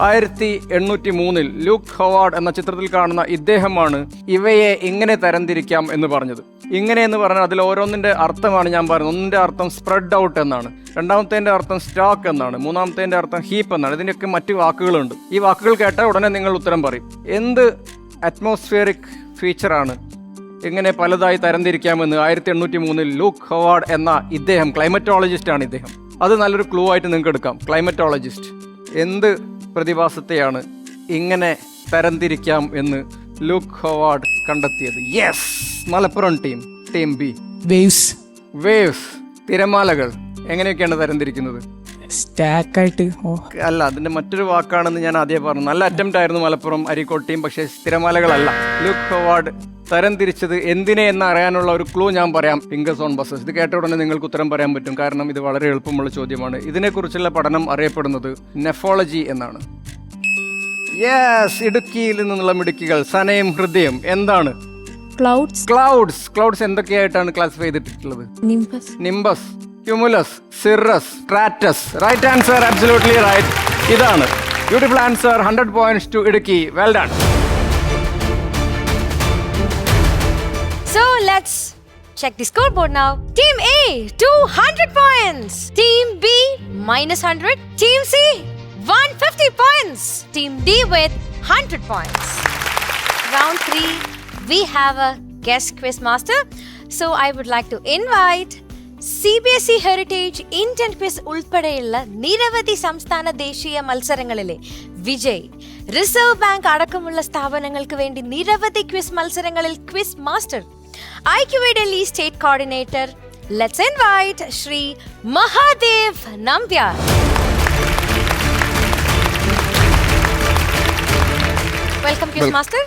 1803 ലൂക്ക് ഹൊവാർഡ് എന്ന ചിത്രത്തിൽ കാണുന്ന ഇദ്ദേഹമാണ് ഇവയെ ഇങ്ങനെ തരംതിരിക്കാം എന്ന് പറഞ്ഞത്. ഇങ്ങനെ എന്ന് പറഞ്ഞാൽ അതിൽ ഓരോന്നിന്റെ അർത്ഥമാണ് ഞാൻ പറയുന്നത്. ഒന്നിന്റെ അർത്ഥം സ്പ്രെഡ് ഔട്ട് എന്നാണ്, രണ്ടാമത്തേന്റെ അർത്ഥം സ്റ്റാക്ക് എന്നാണ്, മൂന്നാമത്തേന്റെ അർത്ഥം ഹീപ്പ് എന്നാണ്. ഇതിന്റെയൊക്കെ മറ്റു വാക്കുകളുണ്ട്. ഈ വാക്കുകൾ കേട്ടാൽ ഉടനെ നിങ്ങൾ ഉത്തരം പറയും. എന്ത് അറ്റ്മോസ്ഫിയറിക് ഫീച്ചറാണ് ഇങ്ങനെ പലതായി തരംതിരിക്കാമെന്ന് 1803 ലൂക്ക് ഹൊവാർഡ് എന്ന ഇദ്ദേഹം, ക്ലൈമറ്റോളജിസ്റ്റ് ആണ് ഇദ്ദേഹം. അത് നല്ലൊരു ക്ലൂ ആയിട്ട് നിങ്ങൾക്ക് എടുക്കാം. ക്ലൈമറ്റോളജിസ്റ്റ്. എന്ത് പ്രതിഭാസത്തെയാണ് ഇങ്ങനെ തരംതിരിക്കാം എന്ന് ലൂക്ക് ഹൊവാർഡ് കണ്ടെത്തിയത്? Yes, Malappuram team, team B. Waves. Waves, തിരമാലകൾ. എങ്ങനെയൊക്കെയാണ് തരംതിരിക്കുന്നത്? സ്റ്റാക്കായിട്ട്. അല്ല, അതിന്റെ മറ്റൊരു വാക്കാണെന്ന് ഞാൻ ആദ്യം പറഞ്ഞു. നല്ല അറ്റംപ്റ്റ് ആയിരുന്നു മലപ്പുറം അരീക്കോട് ടീം, പക്ഷേ തിരമാലകളല്ല. ലൂക്ക് ഹൊവാർഡ് തരംതിരിച്ചത് എന്തിനെ എന്ന് അറിയാനുള്ള ഒരു ക്ലൂ ഞാൻ പറയാം. Fingers on buses. ഇത് കേട്ട ഉടനെ നിങ്ങൾക്ക് ഉത്തരം പറയാൻ പറ്റും, കാരണം ഇത് വളരെ എളുപ്പമുള്ള ചോദ്യമാണ്. ഇതിനെക്കുറിച്ചുള്ള പഠനം അറിയപ്പെടുന്നത് നെഫോളജി എന്നാണ്. യെസ്, ഇടുക്കിയിൽ നിന്നുള്ള മിടുക്കികൾ. സനയും ഹൃദയം. എന്താണ്? ക്ലൗഡ്സ്. ക്ലൗഡ്സ് എന്തൊക്കെയായിട്ടാണ് ക്ലാസിഫൈ ചെയ്തിട്ടുള്ളത്? Nimbus. Nimbus, cumulus, cirrus, stratus. Right answer, absolutely right. ഇതാണ് beautiful answer. 100 points to Idukki. Well done. So let's check the scoreboard now. Team A 200 points. Team B -100. Team C 150 points. Team D with 100 points. Round 3, we have a guest quiz master. So I would like to invite CBSE Heritage Indian Quiz ഉൾപ്പെടെയുള്ള നിരവധി സംസ്ഥാന ദേശീയ മത്സരങ്ങളിലെ Vijay, reserve bank അടക്കമുള്ള സ്ഥാപനങ്ങൾക്ക് വേണ്ടി നിരവധി quiz മത്സരങ്ങളിൽ quiz master, IQA Delhi state coordinator. Let's invite Shri Mahadev Nambiar. Welcome quiz master.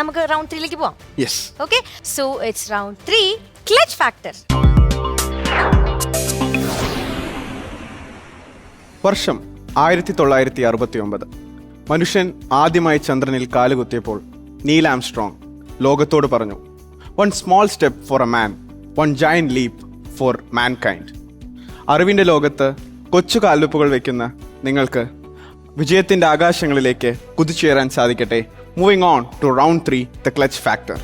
നമുക്ക് റൗണ്ട് 3ലേക്ക് പോവാം. Yes. Okay, so it's round 3, clutch factor. വർഷം 1969. മനുഷ്യൻ ആദ്യമായി ചന്ദ്രനിൽ കാലുകുത്തിയപ്പോൾ നീൽ ആംസ്ട്രോങ് ലോകത്തോട് പറഞ്ഞു, one small step for a man, one giant leap for mankind. അറിവിൻ്റെ ലോകത്ത് കൊച്ചു കാൽവെപ്പുകൾ വയ്ക്കുന്ന നിങ്ങൾക്ക് വിജയത്തിൻ്റെ ആകാശങ്ങളിലേക്ക് കുതിച്ചുയരാൻ സാധിക്കട്ടെ. Moving on to round 3, the clutch factor.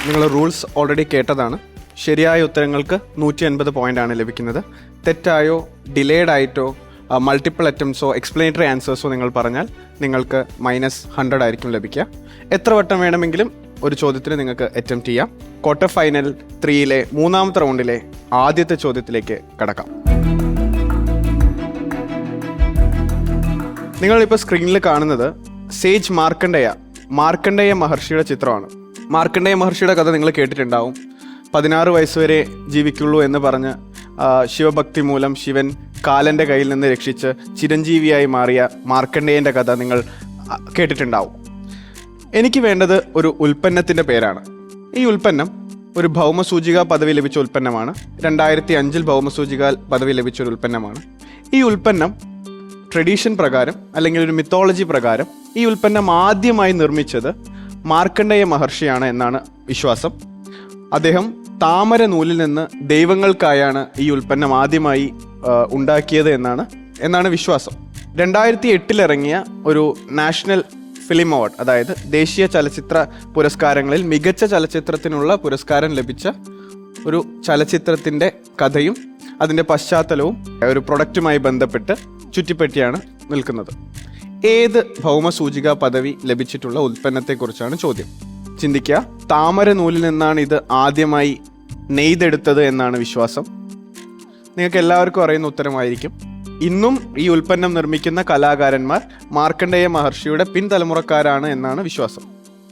നിങ്ങൾ റൂൾസ് ഓൾറെഡി കേട്ടതാണ്. ശരിയായ ഉത്തരങ്ങൾക്ക് 150 പോയിൻ്റാണ് ലഭിക്കുന്നത്. തെറ്റായോ ഡിലേഡ് ആയിട്ടോ മൾട്ടിപ്പിൾ അറ്റംപ്റ്റ്സോ എക്സ്പ്ലനേറ്ററി ആൻസേഴ്സോ നിങ്ങൾ പറഞ്ഞാൽ നിങ്ങൾക്ക് -100 ആയിരിക്കും ലഭിക്കുക. എത്ര വട്ടം വേണമെങ്കിലും ഒരു ചോദ്യത്തിന് നിങ്ങൾക്ക് അറ്റംപ്റ്റ് ചെയ്യാം. ക്വാർട്ടർ ഫൈനൽ 3ലെ 3ാമത്തെ റൗണ്ടിലെ ആദ്യത്തെ ചോദ്യത്തിലേക്ക് കടക്കാം. നിങ്ങളിപ്പോൾ സ്ക്രീനിൽ കാണുന്നത് സേജ് മാർക്കണ്ഡേയ മഹർഷിയുടെ ചിത്രമാണ്. മാർക്കണ്ഡേയ മഹർഷിയുടെ കഥ നിങ്ങൾ കേട്ടിട്ടുണ്ടാവും. 16 വയസ്സുവരെ ജീവിക്കുള്ളൂ എന്ന് പറഞ്ഞ് ശിവഭക്തി മൂലം ശിവൻ കാലൻ്റെ കയ്യിൽ നിന്ന് രക്ഷിച്ച് ചിരഞ്ജീവിയായി മാറിയ മാർക്കണ്ഡേയൻ്റെ കഥ നിങ്ങൾ കേട്ടിട്ടുണ്ടാവും. എനിക്ക് വേണ്ടത് ഒരു ഉൽപ്പന്നത്തിൻ്റെ പേരാണ്. ഈ ഉൽപ്പന്നം ഒരു ഭൗമസൂചിക പദവി ലഭിച്ച ഉൽപ്പന്നമാണ്. 2005 ഭൗമസൂചിക പദവി ലഭിച്ച ഒരു ഉൽപ്പന്നമാണ്. ഈ ഉൽപ്പന്നം ട്രഡീഷൻ പ്രകാരം അല്ലെങ്കിൽ ഒരു മിത്തോളജി പ്രകാരം ഈ ഉൽപ്പന്നം ആദ്യമായി നിർമ്മിച്ചത് മാർക്കണ്ഡേയ മഹർഷിയാണ് എന്നാണ് വിശ്വാസം. അദ്ദേഹം താമര നൂലിൽ നിന്ന് ദൈവങ്ങൾക്കായാണ് ഈ ഉൽപ്പന്നം ആദ്യമായി ഉണ്ടാക്കിയത് എന്നാണ് വിശ്വാസം. 2008 ഇറങ്ങിയ ഒരു നാഷണൽ ഫിലിം അവാർഡ്, അതായത് ദേശീയ ചലച്ചിത്ര പുരസ്കാരങ്ങളിൽ മികച്ച ചലച്ചിത്രത്തിനുള്ള പുരസ്കാരം ലഭിച്ച ഒരു ചലച്ചിത്രത്തിൻ്റെ കഥയും അതിൻ്റെ പശ്ചാത്തലവും ഒരു പ്രൊഡക്റ്റുമായി ബന്ധപ്പെട്ട് ചുറ്റിപ്പറ്റിയാണ് നിൽക്കുന്നത്. ഏത് ഭൗമസൂചിക പദവി ലഭിച്ചിട്ടുള്ള ഉൽപ്പന്നത്തെക്കുറിച്ചാണ് ചോദ്യം. ചിന്തിക്കുക. താമര നൂലിൽ നിന്നാണ് ഇത് ആദ്യമായി നെയ്തെടുത്തത് എന്നാണ് വിശ്വാസം. നിങ്ങൾക്ക് എല്ലാവർക്കും അറിയുന്ന ഉത്തരമായിരിക്കും. ഇന്നും ഈ ഉൽപ്പന്നം നിർമ്മിക്കുന്ന കലാകാരന്മാർ മാർക്കണ്ഡേയ മഹർഷിയുടെ പിൻതലമുറക്കാരാണ് എന്നാണ് വിശ്വാസം.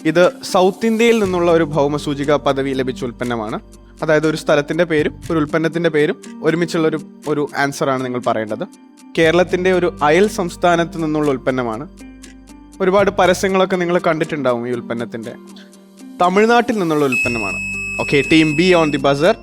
ഇത് സൗത്ത് ഇന്ത്യയിൽ നിന്നുള്ള ഒരു ഭൗമസൂചിക പദവി ലഭിച്ച ഉൽപ്പന്നമാണ്. അതായത് ഒരു സ്ഥലത്തിൻ്റെ പേരും ഒരു ഉൽപ്പന്നത്തിൻ്റെ പേരും ഒരുമിച്ചുള്ള ഒരു ആൻസറാണ് നിങ്ങൾ പറയേണ്ടത്. കേരളത്തിൻ്റെ ഒരു അയൽ സംസ്ഥാനത്ത് നിന്നുള്ള ഉൽപ്പന്നമാണ്. ഒരുപാട് പരസ്യങ്ങളൊക്കെ നിങ്ങൾ കണ്ടിട്ടുണ്ടാവും ഈ ഉൽപ്പന്നത്തിൻ്റെ. തമിഴ്നാട്ടിൽ നിന്നുള്ള ഉൽപ്പന്നമാണ്. Okay, team B on the buzzer.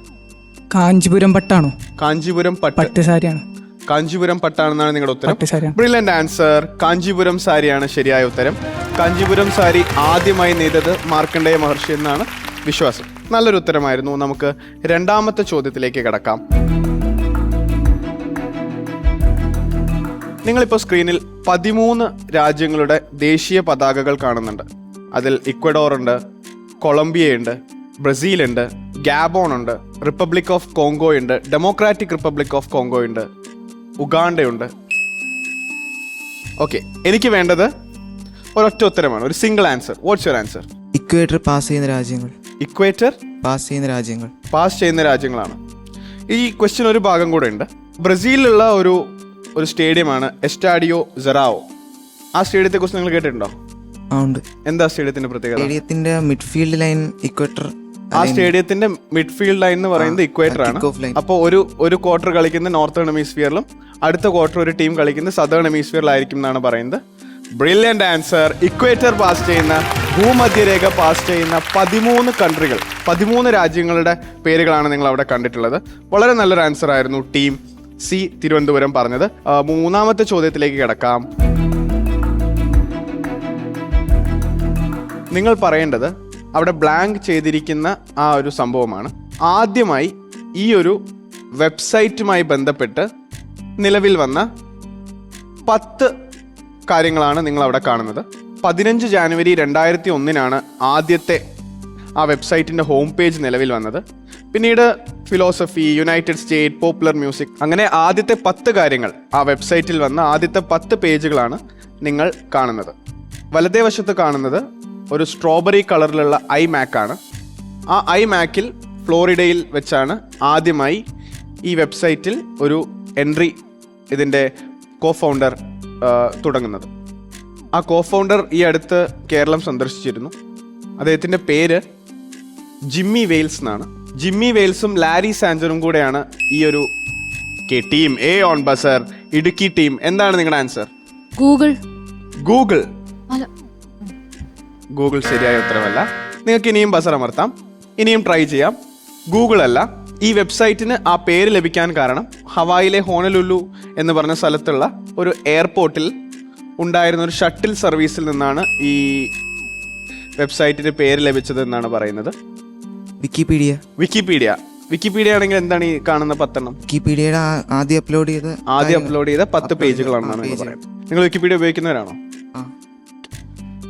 Kanchipuram പട്ടാണോ? കാഞ്ചീപുരം പട്ട് സാരിയാണ്. കാഞ്ചീപുരം പട്ടാണെന്നാണ് നിങ്ങളുടെ ഉത്തരം. പട്ട് സാരിയാണ്. Brilliant answer. കാഞ്ചീപുരം സാരിയാണ് ശരിയായ ഉത്തരം. കാഞ്ചീപുരം സാരി ആദ്യമായി നെയ്തത് മാർക്കണ്ഡേയ മഹർഷി എന്നാണ് വിശ്വാസം. നല്ലൊരു ഉത്തരമായിരുന്നു. നമുക്ക് രണ്ടാമത്തെ ചോദ്യത്തിലേക്ക് കടക്കാം. നിങ്ങളിപ്പോൾ സ്ക്രീനിൽ 13 രാജ്യങ്ങളുടെ ദേശീയ പതാകകൾ കാണുന്നുണ്ട്. അതിൽ ഇക്വഡോർ ഉണ്ട്, കൊളംബിയ ഉണ്ട്, ബ്രസീൽ ഉണ്ട്, ഗാബോൺ ഉണ്ട്, റിപ്പബ്ലിക് ഓഫ് കോങ്കോ ഉണ്ട്, ഡെമോക്രാറ്റിക് റിപ്പബ്ലിക് ഓഫ് കോങ്കോ ഉണ്ട്, ഉഗാണ്ടയുണ്ട്. ഓക്കെ, എനിക്ക് വേണ്ടത് ഒരൊറ്റ ഉത്തരമാണ്, ഒരു single answer. What's your answer? Equator pass ചെയ്യുന്ന രാജ്യങ്ങൾ. ഇക്വേറ്റർ പാസ് ചെയ്യുന്ന രാജ്യങ്ങൾ. പാസ് ചെയ്യുന്ന രാജ്യങ്ങളാണ്. ഈ ക്വസ്റ്റ്യൻ ഒരു ഭാഗം കൂടെ ഉണ്ട്. ബ്രസീലിലുള്ള ഒരു സ്റ്റേഡിയമാണ് എസ്റ്റാഡിയോ സെറാവോ. ആ സ്റ്റേഡിയത്തെ കുറിച്ച് നിങ്ങൾ കേട്ടിട്ടുണ്ടോ? ഉണ്ട്. എന്താ സ്റ്റേഡിയത്തിന്റെ പ്രത്യേകത? സ്റ്റേഡിയത്തിന്റെ മിഡ്ഫീൽഡ് ലൈൻ ഇക്വേറ്റർ. ആ സ്റ്റേഡിയത്തിന്റെ മിഡ്ഫീൽഡ് ലൈൻ എന്ന് പറയുന്നത് ഇക്വേറ്റർ ആണ്. അപ്പോൾ ഒരു ക്വാർട്ടർ കളിക്കുന്ന നോർത്തേൺ ഹെമിസ്ഫിയറിലും അടുത്ത ക്വാർട്ടർ ഒരു ടീം കളിക്കുന്ന സദേൺ ഹെമിസ്ഫിയറിലായിരിക്കും എന്നാണ് പറയുന്നത്. Brilliant answer. ഇക്വേറ്റർ പാസ് ചെയ്യുന്ന, ഭൂമധ്യരേഖ പാസ് ചെയ്യുന്ന 13 കൺട്രികൾ, 13 രാജ്യങ്ങളുടെ പേരുകളാണ് നിങ്ങൾ അവിടെ കണ്ടിട്ടുള്ളത്. വളരെ നല്ലൊരു ആൻസർ ആയിരുന്നു ടീം സി തിരുവനന്തപുരം പറഞ്ഞത്. മൂന്നാമത്തെ ചോദ്യത്തിലേക്ക് കിടക്കാം. നിങ്ങൾ പറയേണ്ടത് അവിടെ ബ്ലാങ്ക് ചെയ്തിരിക്കുന്ന ആ ഒരു സംഭവമാണ്. ആദ്യമായി ഈ ഒരു വെബ്സൈറ്റുമായി ബന്ധപ്പെട്ട് നിലവിൽ വന്ന 10 കാര്യങ്ങളാണ് നിങ്ങൾ അവിടെ കാണുന്നത്. 15 ജാനുവരി 2001 ആദ്യത്തെ ആ വെബ്സൈറ്റിൻ്റെ ഹോം പേജ് നിലവിൽ വന്നത്. പിന്നീട് philosophy, United state, popular music, അങ്ങനെ ആദ്യത്തെ 10 കാര്യങ്ങൾ ആ വെബ്സൈറ്റിൽ വന്ന ആദ്യത്തെ 10 പേജുകളാണ് നിങ്ങൾ കാണുന്നത്. വലതേ വശത്ത് കാണുന്നത് ഒരു സ്ട്രോബെറി കളറിലുള്ള ഐമാക്കാണ്. ആ ഐമാക്കിൽ ഫ്ലോറിഡയിൽ വെച്ചാണ് ആദ്യമായി ഈ വെബ്സൈറ്റിൽ ഒരു എൻട്രി ഇതിൻ്റെ കോ-ഫൗണ്ടർ തുടങ്ങുന്നത്. ആ കോ-ഫൗണ്ടർ ഈ അടുത്ത് കേരളം സന്ദർശിച്ചിരുന്നു. അദ്ദേഹത്തിൻ്റെ പേര് ജിമ്മി വെയിൽസ് എന്നാണ്. ജിമ്മി വെയിൽസും ലാരി സാഞ്ചറും കൂടെയാണ് ഈ ഒരു team A on buzzer. Idukki team, എന്താണ് നിങ്ങളുടെ ആൻസർ? ഗൂഗിൾ. ഗൂഗിൾ ശരിയായ ഉത്തരവല്ല. നിങ്ങൾക്ക് ഇനിയും ബസർ അമർത്താം, ഇനിയും ട്രൈ ചെയ്യാം. ഗൂഗിൾ അല്ല. ഈ വെബ്സൈറ്റിന് ആ പേര് ലഭിക്കാൻ കാരണം ഹവായിലെ ഹോണലുലു എന്ന് പറഞ്ഞ സ്ഥലത്തുള്ള ഒരു എയർപോർട്ടിൽ ഉണ്ടായിരുന്ന ഒരു ഷട്ടിൽ സർവീസിൽ നിന്നാണ് ഈ വെബ്സൈറ്റിന് പേര് ലഭിച്ചത് എന്നാണ് പറയുന്നത്. വിക്കിപീഡിയ ആണെങ്കിൽ എന്താണ് ഈ കാണുന്ന 10? വിക്കിപീഡിയയുടെ ആദ്യം അപ്ലോഡ് ചെയ്ത 10 പേജുകളാണെന്നാണ് നിങ്ങൾ പറയുന്നത്. നിങ്ങൾ വിക്കിപീഡിയ ഉപയോഗിക്കുന്നവരാണോ?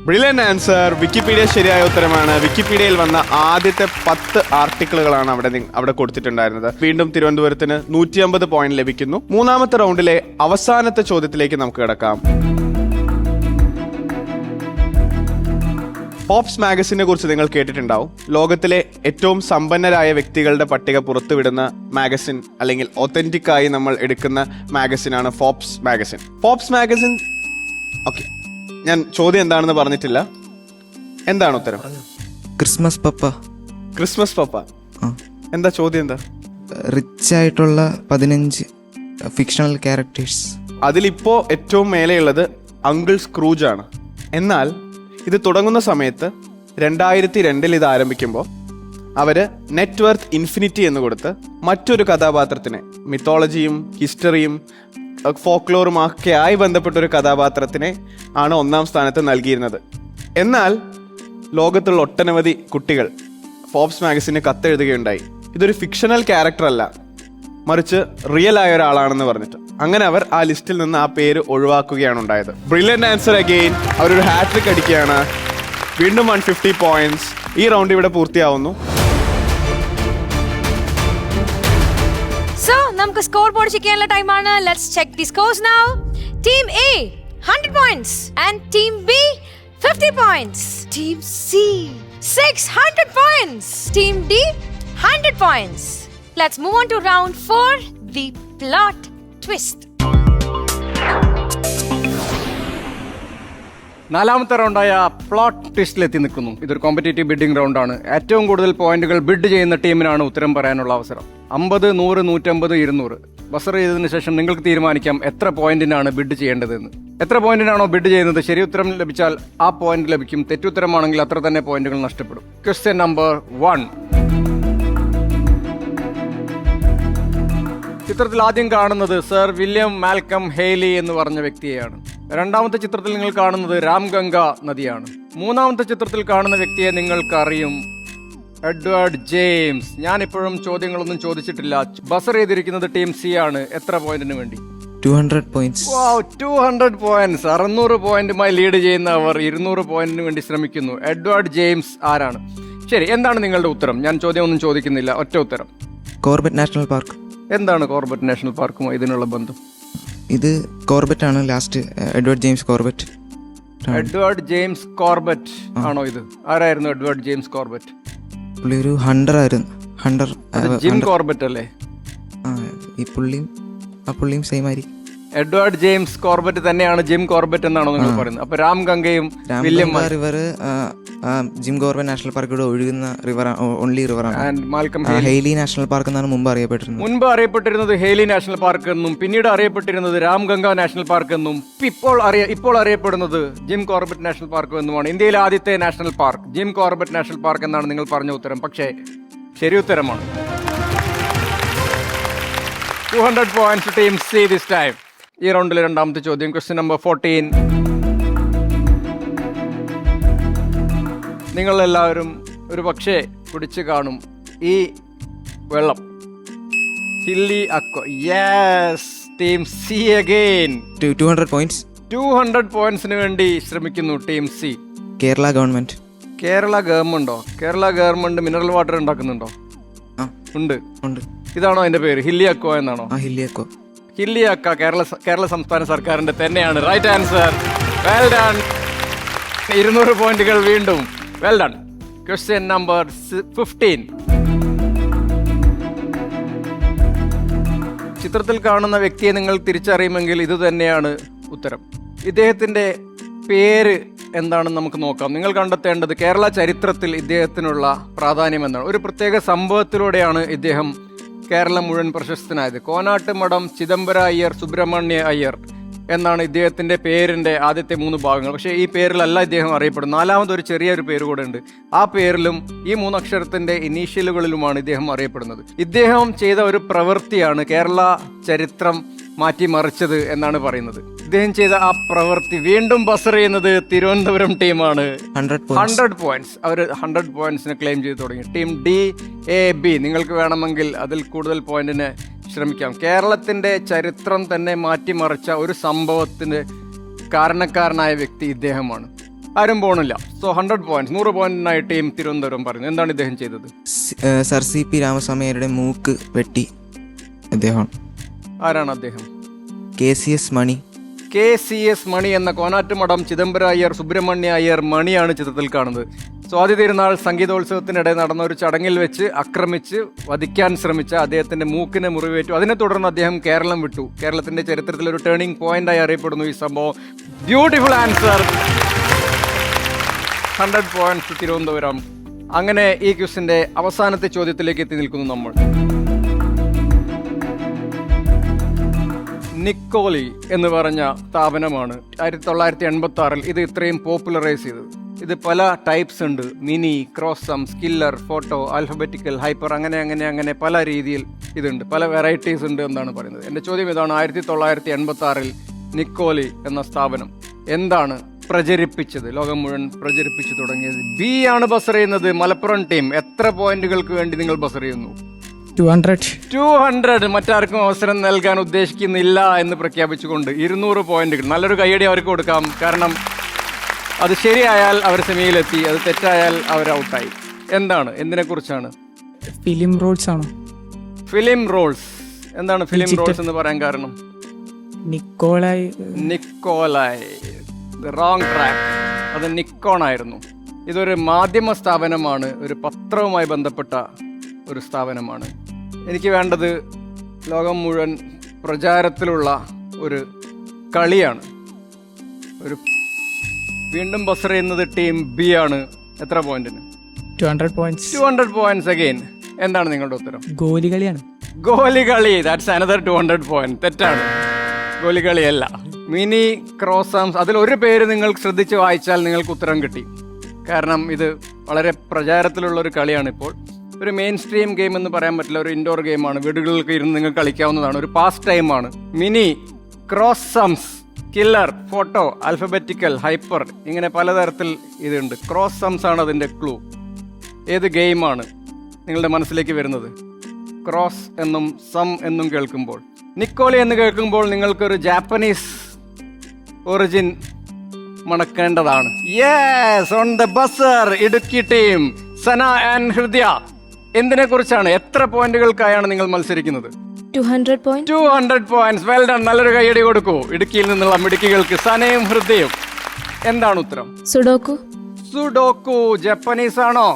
Brilliant answer. വിക്കിപീഡിയ ശരിയായ ഉത്തരമാണ്. വിക്കിപീഡിയയിൽ വന്ന ആദ്യത്തെ 10 ആർട്ടിക്കിളുകളാണ് അവിടെ കൊടുത്തിട്ടുണ്ടായിരുന്നത്. വീണ്ടും തിരുവനന്തപുരത്തിന് 150 പോയിന്റ് ലഭിക്കുന്നു. മൂന്നാമത്തെ റൗണ്ടിലെ അവസാനത്തെ ചോദ്യത്തിലേക്ക് നമുക്ക് കിടക്കാം. ഫോബ്സ് മാഗസിനെ കുറിച്ച് നിങ്ങൾ കേട്ടിട്ടുണ്ടാവും. ലോകത്തിലെ ഏറ്റവും സമ്പന്നരായ വ്യക്തികളുടെ പട്ടിക പുറത്തുവിടുന്ന മാഗസിൻ, അല്ലെങ്കിൽ ഒത്തന്റിക് ആയി നമ്മൾ എടുക്കുന്ന മാഗസിനാണ് ഫോബ്സ് മാഗസിൻ. ഓക്കെ, ഞാൻ ചോദ്യം എന്താണെന്ന് പറഞ്ഞിട്ടില്ല. എന്താണ് ഉത്തരം? ക്രിസ്മസ് പപ്പ. എന്താ ചോദ്യം എന്താ? റിച്ച് ആയിട്ടുള്ള 15 ഫിക്ഷണൽ ക്യാരക്ടേഴ്സ്. അതിലിപ്പോ ഏറ്റവും മേലെയുള്ളത് അങ്കിൾ സ്ക്രൂജ് ആണ്. എന്നാൽ ഇത് തുടങ്ങുന്ന സമയത്ത് 2002 ഇത് ആരംഭിക്കുമ്പോൾ അവര് നെറ്റ്വർത്ത് ഇൻഫിനിറ്റി എന്ന് കൊടുത്ത് മറ്റൊരു കഥാപാത്രത്തിനെ, മിത്തോളജിയും ഹിസ്റ്ററിയും ഫോക്ലോറും ഒക്കെ ആയി ബന്ധപ്പെട്ട ഒരു കഥാപാത്രത്തിനെ ആണ് 1ാം സ്ഥാനത്ത് നൽകിയിരുന്നത്. എന്നാൽ ലോകത്തുള്ള ഒട്ടനവധി കുട്ടികൾ ഫോബ്സ് മാഗസിന് കത്തെഴുതുകയുണ്ടായി, ഇതൊരു ഫിക്ഷണൽ ക്യാരക്ടർ അല്ല, മറിച്ച് റിയൽ ആയ ഒരാളാണെന്ന് പറഞ്ഞിട്ട്. അങ്ങനെ അവർ ആ ലിസ്റ്റിൽ നിന്ന് ആ പേര് ഒഴിവാക്കുകയാണ് ഉണ്ടായത്. Brilliant answer again. അവരൊരു ഹാട്രിക് അടിക്കുകയാണ്. വീണ്ടും 150 പോയിന്റ്സ്. ഈ റൗണ്ട് ഇവിടെ പൂർത്തിയാവുന്നു. സോ നമുക്ക് സ്കോർ ബോർഡ് ചെക്ക് ചെയ്യാനുള്ള ടൈമാണ്. Let's check the scores now. Team A 100 points and team B 50 points. Team C 600 points. Team D 100 points. Let's move on to round 4, the plot twist. നാലാമത്തെ റൗണ്ടായ plot ട്വിസ്റ്റിൽ എത്തി നിൽക്കുന്നു. ഇതൊരു competitive bidding റൗണ്ടാണ്. ഏറ്റവും കൂടുതൽ പോയിന്റുകൾ bid ചെയ്യുന്ന ടീമിനാണ് ഉത്തരം പറയാനുള്ള അവസരം. 50, 100, 150, 200 ബസർ ചെയ്തതിനു ശേഷം നിങ്ങൾക്ക് തീരുമാനിക്കാം എത്ര പോയിന്റിനാണ് ബിഡ് ചെയ്യേണ്ടതെന്ന്. എത്ര പോയിന്റിനാണോ ബിഡ് ചെയ്യുന്നത്, ശരി ഉത്തരം ലഭിച്ചാൽ ആ പോയിന്റ് ലഭിക്കും. തെറ്റുത്തരമാണെങ്കിൽ അത്ര തന്നെ പോയിന്റുകൾ നഷ്ടപ്പെടും. Question number 1. ചിത്രത്തിൽ ആദ്യം കാണുന്നത് സർ വില്യം മാൽക്കം ഹെയ്ലി എന്ന് പറഞ്ഞ വ്യക്തിയെയാണ്. രണ്ടാമത്തെ ചിത്രത്തിൽ നിങ്ങൾ കാണുന്നത് രാംഗംഗ നദിയാണ്. മൂന്നാമത്തെ ചിത്രത്തിൽ കാണുന്ന വ്യക്തിയെ നിങ്ങൾക്ക് അറിയും, എഡ്വേർഡ് ജെയിംസ്. ഞാൻ ഇപ്പോഴും ചോദ്യങ്ങളൊന്നും ചോദിച്ചിട്ടില്ല. ബസർ ചെയ്തിരിക്കുന്നത് ടീം സി ആണ്. എത്ര പോയിന്റിന് വേണ്ടി? 200 പോയിന്റ്സ്. 200 പോയിന്റ്സ്. 600 പോയിന്റുമായി ലീഡ് ചെയ്യുന്ന അവർ 200 പോയിന്റിന് വേണ്ടി ശ്രമിക്കുന്നു. എഡ്വേർഡ് ജെയിംസ് ആരാണ്? ശരി, എന്താണ് നിങ്ങളുടെ ഉത്തരം? ഞാൻ ചോദ്യമൊന്നും ചോദിക്കുന്നില്ല, ഒറ്റ ഉത്തരം. Corbett national park. എന്താണ് കോർബറ്റ് നാഷണൽ പാർക്കുമായി ഇതിനുള്ള ബന്ധം? ഇത് കോർബറ്റ് ആണ്, last Edward James Corbett. Edward James Corbett ആണോ ഇത്? ആരായിരുന്നു എഡ്വേർഡ് ജെയിംസ് കോർബറ്റ്? പുള്ളി ഒരു ഹണ്ടർ ആയിരുന്നു. ഹണ്ടർ ജിം കോർബറ്റ് അല്ലേ? ഈ പുള്ളിയും സെയിം ആയിരിക്കും. എഡ്വേർഡ് ജെയിംസ് കോർബറ്റ് തന്നെയാണ് ജിം കോർബറ്റ് എന്നാണോ നിങ്ങൾ പറയുന്നത്? അപ്പൊ രാംഗംഗയും William river Jim Corbett national പാർക്കിലൂടെ ഒഴുകുന്ന റിവർ, ഓൺലി റിവറാണ്. ഹെയ്ലി നാഷണൽ പാർക്ക് എന്നാണ് മുമ്പ് അറിയപ്പെട്ടിരുന്നത്. ഹെയ്ലി നാഷണൽ പാർക്ക് എന്നും പിന്നീട് അറിയപ്പെട്ടിരുന്നത് രാംഗംഗ നാഷണൽ പാർക്ക് എന്നും ഇപ്പോൾ അറിയപ്പെടുന്നത് ജിം കോർബറ്റ് നാഷണൽ പാർക്ക് എന്നുമാണ്. ഇന്ത്യയിലെ ആദ്യത്തെ national park gym Corbett national park എന്നാണ് നിങ്ങൾ പറഞ്ഞ ഉത്തരം. പക്ഷേ ശരി ഉത്തരമാണ്. 200 points team C this time. ഈ റൗണ്ടിലെ രണ്ടാമത്തെ ചോദ്യം, ക്വസ്റ്റ്യൻ നമ്പർ 14. നിങ്ങളെല്ലാവരും ഒരു പക്ഷേ കുടിച്ചു കാണും ഈ വെള്ളം. Hilly Aqua. Yes, team C again. 200 points. 200 പോയിന്റ്സിന് വേണ്ടി ശ്രമിക്കുന്നു team C. Kerala government. Kerala government mineral water ഉണ്ടാക്കുന്നുണ്ടോ? ഉണ്ട്. ഇതാണോ അതിന്റെ പേര്? ഹില്ലി അക്വ എന്നാണോ? ഹില്ലി അക്വ കേരള സംസ്ഥാന സർക്കാരിന്റെ തന്നെയാണ്. Right answer. Well done. 200 പോയിന്റുകൾ വീണ്ടും. Well done. Question number 15. ചിത്രത്തിൽ കാണുന്ന വ്യക്തിയെ നിങ്ങൾ തിരിച്ചറിയുമെങ്കിൽ ഇത് തന്നെയാണ് ഉത്തരം. ഇദ്ദേഹത്തിന്റെ പേര് എന്താണെന്ന് നമുക്ക് നോക്കാം. നിങ്ങൾ കണ്ടെത്തേണ്ടത് കേരള ചരിത്രത്തിൽ ഇദ്ദേഹത്തിനുള്ള പ്രാധാന്യം എന്താണ്. ഒരു പ്രത്യേക സംഭവത്തിലൂടെയാണ് ഇദ്ദേഹം കേരളം മുഴുവൻ പ്രശസ്തനായത്. കോനാട്ട് മഠം ചിദംബര അയ്യർ സുബ്രഹ്മണ്യ അയ്യർ എന്നാണ് ഇദ്ദേഹത്തിന്റെ പേരിന്റെ ആദ്യത്തെ 3 ഭാഗങ്ങൾ. പക്ഷേ ഈ പേരിലല്ല ഇദ്ദേഹം അറിയപ്പെടുന്നത്. നാലാമതൊരു ചെറിയൊരു പേര് കൂടെ ഉണ്ട്. ആ പേരിലും ഈ 3 അക്ഷരത്തിന്റെ ഇനീഷ്യലുകളിലുമാണ് ഇദ്ദേഹം അറിയപ്പെടുന്നത്. ഇദ്ദേഹം ചെയ്ത ഒരു പ്രവൃത്തിയാണ് കേരള ചരിത്രം മാറ്റിമറിച്ചത് എന്നാണ് പറയുന്നത്. ഇദ്ദേഹം ചെയ്ത ആ പ്രവൃത്തി വീണ്ടും ബസർ ചെയ്യുന്നത് തിരുവനന്തപുരം ടീമാണ്. 100 പോയിന്റ്സ്. അവർ 100 പോയിന്റ്സിന് ക്ലെയിം ചെയ്ത് തുടങ്ങി. ടീം ഡി, എ, ബി, നിങ്ങൾക്ക് വേണമെങ്കിൽ അതിൽ കൂടുതൽ പോയിന്റിന് ശ്രമിക്കാം. കേരളത്തിന്റെ ചരിത്രം തന്നെ മാറ്റിമറിച്ച ഒരു സംഭവത്തിന് കാരണക്കാരനായ വ്യക്തി ഇദ്ദേഹമാണ്. ആരും പോണില്ല. So 100 points. 100 പോയിന്റിനായി ടീം തിരുവനന്തപുരം പറയുന്നു. എന്താണ് ഇദ്ദേഹം ചെയ്തത്? സർ CP രാമസ്വാമിയുടെ മൂക്ക് വെട്ടി അദ്ദേഹം. ആരാണ് അദ്ദേഹം? KCS മണി എന്ന കോനാട്ട് മഠം ചിദംബര അയ്യർ സുബ്രഹ്മണ്യ അയ്യർ മണിയാണ് ചിത്രത്തിൽ കാണുന്നത്. സ്വാതി തിരുനാൾ സംഗീതോത്സവത്തിനിടെ നടന്ന ഒരു ചടങ്ങിൽ വെച്ച് ആക്രമിച്ച് വധിക്കാൻ ശ്രമിച്ച അദ്ദേഹത്തിന്റെ മൂക്കിന് മുറിവേറ്റു. അതിനെ തുടർന്ന് അദ്ദേഹം കേരളം വിട്ടു. കേരളത്തിന്റെ ചരിത്രത്തിൽ ഒരു ടേണിംഗ് പോയിന്റ് ആയി അറിയപ്പെടുന്നു ഈ സംഭവം. Beautiful answer. 100 പോയിന്റ്സ് തിരുവനന്തപുരം. അങ്ങനെ ഈ ക്വിസിന്റെ അവസാനത്തെ ചോദ്യത്തിലേക്ക് എത്തി നിൽക്കുന്നു നമ്മൾ. നിക്കോലി എന്ന് പറഞ്ഞ സ്ഥാപനമാണ് 1986 ഇത് ഇത്രയും പോപ്പുലറൈസ് ചെയ്തത്. ഇത് പല ടൈപ്സ് ഉണ്ട്. മിനി, ക്രോസം, സ്കില്ലർ, ഫോട്ടോ, ആൽഫബറ്റിക്കൽ, ഹൈപ്പർ, അങ്ങനെ പല രീതിയിൽ ഇതുണ്ട്. പല വെറൈറ്റീസ് ഉണ്ട് എന്നാണ് പറയുന്നത്. എൻ്റെ ചോദ്യം ഇതാണ്, 1986 നിക്കോലി എന്ന സ്ഥാപനം എന്താണ് പ്രചരിപ്പിച്ചത്, ലോകം മുഴുവൻ പ്രചരിപ്പിച്ചു തുടങ്ങിയത്? ബി ആണ് ബസർ ചെയ്യുന്നത്. മലപ്പുറം ടീം എത്ര പോയിന്റുകൾക്ക് വേണ്ടി നിങ്ങൾ ബസർ ചെയ്യുന്നു? 200. മറ്റാർക്കും അവസരം നൽകാൻ ഉദ്ദേശിക്കുന്നില്ല എന്ന് പ്രഖ്യാപിച്ചുകൊണ്ട് 200 പോയിന്റുകൾ. നല്ലൊരു കൈയടി അവർക്ക് കൊടുക്കാം. കാരണം അത് ശരിയായാൽ അവർ സെമിയിലെത്തി, അത് തെറ്റായാൽ അവർ ഔട്ടായി. എന്താണ്, എന്തിനെ കുറിച്ചാണ്? ഫിലിം റോൾസ് ആണോ? Film rolls. എന്താണ് ഫിലിം റോൾസ് എന്ന് പറയാൻ കാരണം? നിക്കോളായി. Wrong track. അത് നിക്കോൺ ആയിരുന്നു. ഇതൊരു മാധ്യമ സ്ഥാപനമാണ്, ഒരു പത്രവുമായി ബന്ധപ്പെട്ട ഒരു സ്ഥാപനമാണ്. എനിക്ക് വേണ്ടത് ലോകം മുഴുവൻ പ്രചാരത്തിലുള്ള ഒരു കളിയാണ്. വീണ്ടും ബസർ ചെയ്യുന്നത് ടീം ബി ആണ്. എത്ര പോയിന്റിന്? 200 points. 200 points again. എന്താണ് നിങ്ങളുടെ ഉത്തരം? ഗോലികളിയാണ്. ഗോലികളി. That's another 200 point. തെറ്റാണ്, ഗോലികളിയല്ല. മിനി, ക്രോസാംസ്, അതിലൊരു പേര് നിങ്ങൾ ശ്രദ്ധിച്ച് വായിച്ചാൽ നിങ്ങൾക്ക് ഉത്തരം കിട്ടി. കാരണം ഇത് വളരെ പ്രചാരത്തിലുള്ള ഒരു കളിയാണ്. ഇപ്പോൾ ഒരു മെയിൻ സ്ട്രീം ഗെയിം എന്ന് പറയാൻ പറ്റില്ല, ഒരു ഇൻഡോർ ഗെയിമാണ്. വീടുകളിലൊക്കെ ഇരുന്ന് നിങ്ങൾ കളിക്കാവുന്നതാണ്. ഒരു പാസ് ടൈമാണ്. Mini, cross sums, killer, photo, alphabetical, hyper, ഇങ്ങനെ പലതരത്തിൽ ഇതുണ്ട്. ക്രോസ് സംസ് ആണ് അതിൻ്റെ ക്ലൂ. ഏത് ഗെയിമാണ് നിങ്ങളുടെ മനസ്സിലേക്ക് വരുന്നത്? ക്രോസ് എന്നും സം എന്നും കേൾക്കുമ്പോൾ, നിക്കോലി എന്ന് കേൾക്കുമ്പോൾ നിങ്ങൾക്കൊരു ജാപ്പനീസ് ഒറിജിൻ മണക്കേണ്ടതാണ്. Yes, on the buzzer Idukki team Sana and Hridaya. എന്തിനെ കുറിച്ചാണ്, എത്ര പോയിന്റുകൾക്കായാണ് നിങ്ങൾ മത്സരിക്കുന്നത്? 200 points. 200 points. Well done. നല്ലൊരു കൈയടി കൊടുക്കൂ ഇടുക്കിയിൽ നിന്നുള്ള മിടുക്കികൾക്ക്, സനയും ഹൃദയവും. എന്താണ് ഉത്തരം? സുഡോക്കു. ജപ്പനീസ് ആണോ?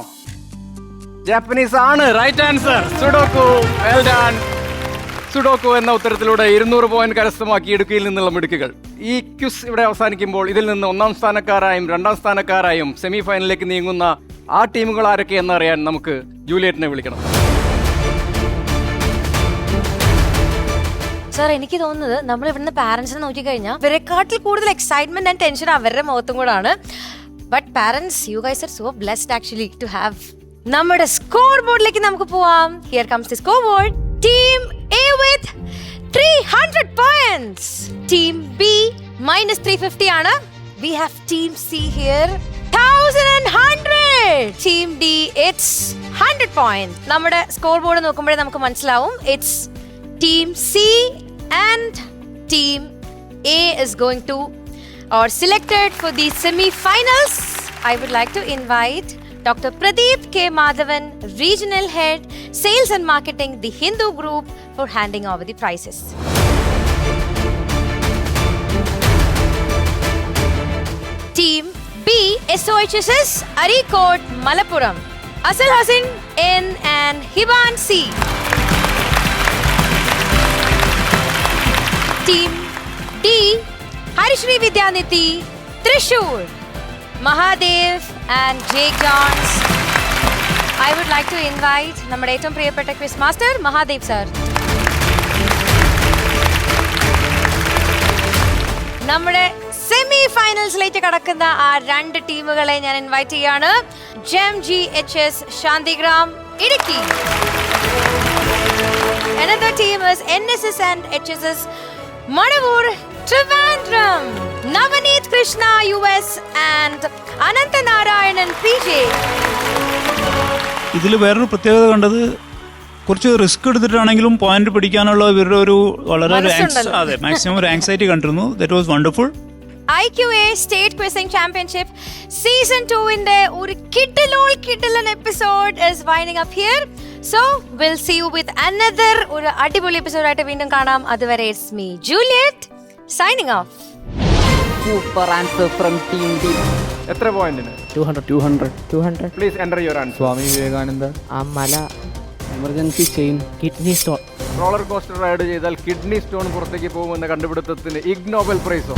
ജാപ്പനീസ് ആണ്. Right answer, sudoku. Well done. Sudoku എന്ന ഉത്തരത്തിലൂടെ 200 പോയിന്റ് കരസ്ഥമാക്കി ഇടുക്കിയിൽ നിന്നുള്ള മിടുക്കികൾ. ഈ ക്വിസ് ഇവിടെ അവസാനിക്കുമ്പോൾ ഇതിൽ നിന്ന് 1ാം സ്ഥാനക്കാരായും 2ാം സ്ഥാനക്കാരായും സെമി ഫൈനലിലേക്ക് നീങ്ങുന്ന ആ ടീമുകൾ ആരൊക്കെ എന്നറിയാൻ നമുക്ക് ജൂലിയറ്റിനെ വിളിക്കണം. സാർ, എനിക്ക് തോന്നുന്നത് നമ്മൾ ഇവിടുന്ന് പാരന്റ്സിനെ നോക്കിക്കഴിഞ്ഞാൽ ഇവരെക്കാട്ടിൽ കൂടുതൽ എക്സൈറ്റ്മെന്റ് ആൻഡ് ടെൻഷൻ അവരുടെ മുഖത്തും കൂടാണ്. But parents, you guys are so blessed actually to have. നമ്മുടെ സ്കോർ ബോർഡിലേക്ക് നമുക്ക് പോവാം. Here comes the score board. Team A with 300 points. Team B -350 ആണ്. We have team C here 1100. Team D it's 100 points. നമ്മുടെ score board നോക്കുമ്പോഴേ നമുക്ക് മനസ്സിലാവും it's Team C and Team A is going to or selected for the semi-finals. I would like to invite Dr. Pradeep K. Madhavan, Regional Head, Sales and Marketing, The Hindu Group, for handing over the prizes. Team B, SOHSS, Arikod, Malappuram, Asal Hassan N and Hiban C. Team D, Harishri Vidyanidhi, Trishur, Mahadev and Jake Johns. I would like to invite നമ്മുടെ ഏറ്റവും പ്രിയപ്പെട്ട quiz master Mahadev sir. നമ്മുടെ semi ഫൈനൽസിലേക്ക് കടക്കുന്ന ആ 2 ടീമുകളെ ഞാൻ invite ചെയ്യാണ്. GMGHS Shantigram Idukki. Another team is NSS and HSS Madavur, Trivandrum, Navaneet Krishna US and Ananta Narayanan PJ. ഇതിൽ വേറൊരു പ്രത്യേകത കണ്ടത്, കുറച്ച് റിസ്ക് എടുത്തിട്ടാണെങ്കിലും പോയിന്റ് പിടിക്കാനുള്ള ഇവരുടെ ഒരു വളരെ മാക്സിമം ഒരു ആങ്സൈറ്റി കണ്ടിരുന്നു. That was wonderful. IQA State Quizzing Championship Season 2 ന്റെ ഒരു കിഡിലൻ episode is winding up here. So we'll see you with another ഒരു അടിപൊളി എപ്പിസോഡ് ആയിട്ട് വീണ്ടും കാണാം. അതുവരെ it's me Juliet signing off. Super answer from Team D. എത്ര പോയിന്റിന്? 200. Please enter your answer. Swami Vivekananda. ആ മല, emergency chain, kidney stone. Roller coaster ride ചെയ്താൽ കിഡ്നി സ്റ്റോൺ പുറത്തേക്ക് പോകുമെന്ന കണ്ടുപിടുത്തത്തിന് ഇഗ് നോബൽ പ്രൈസോ?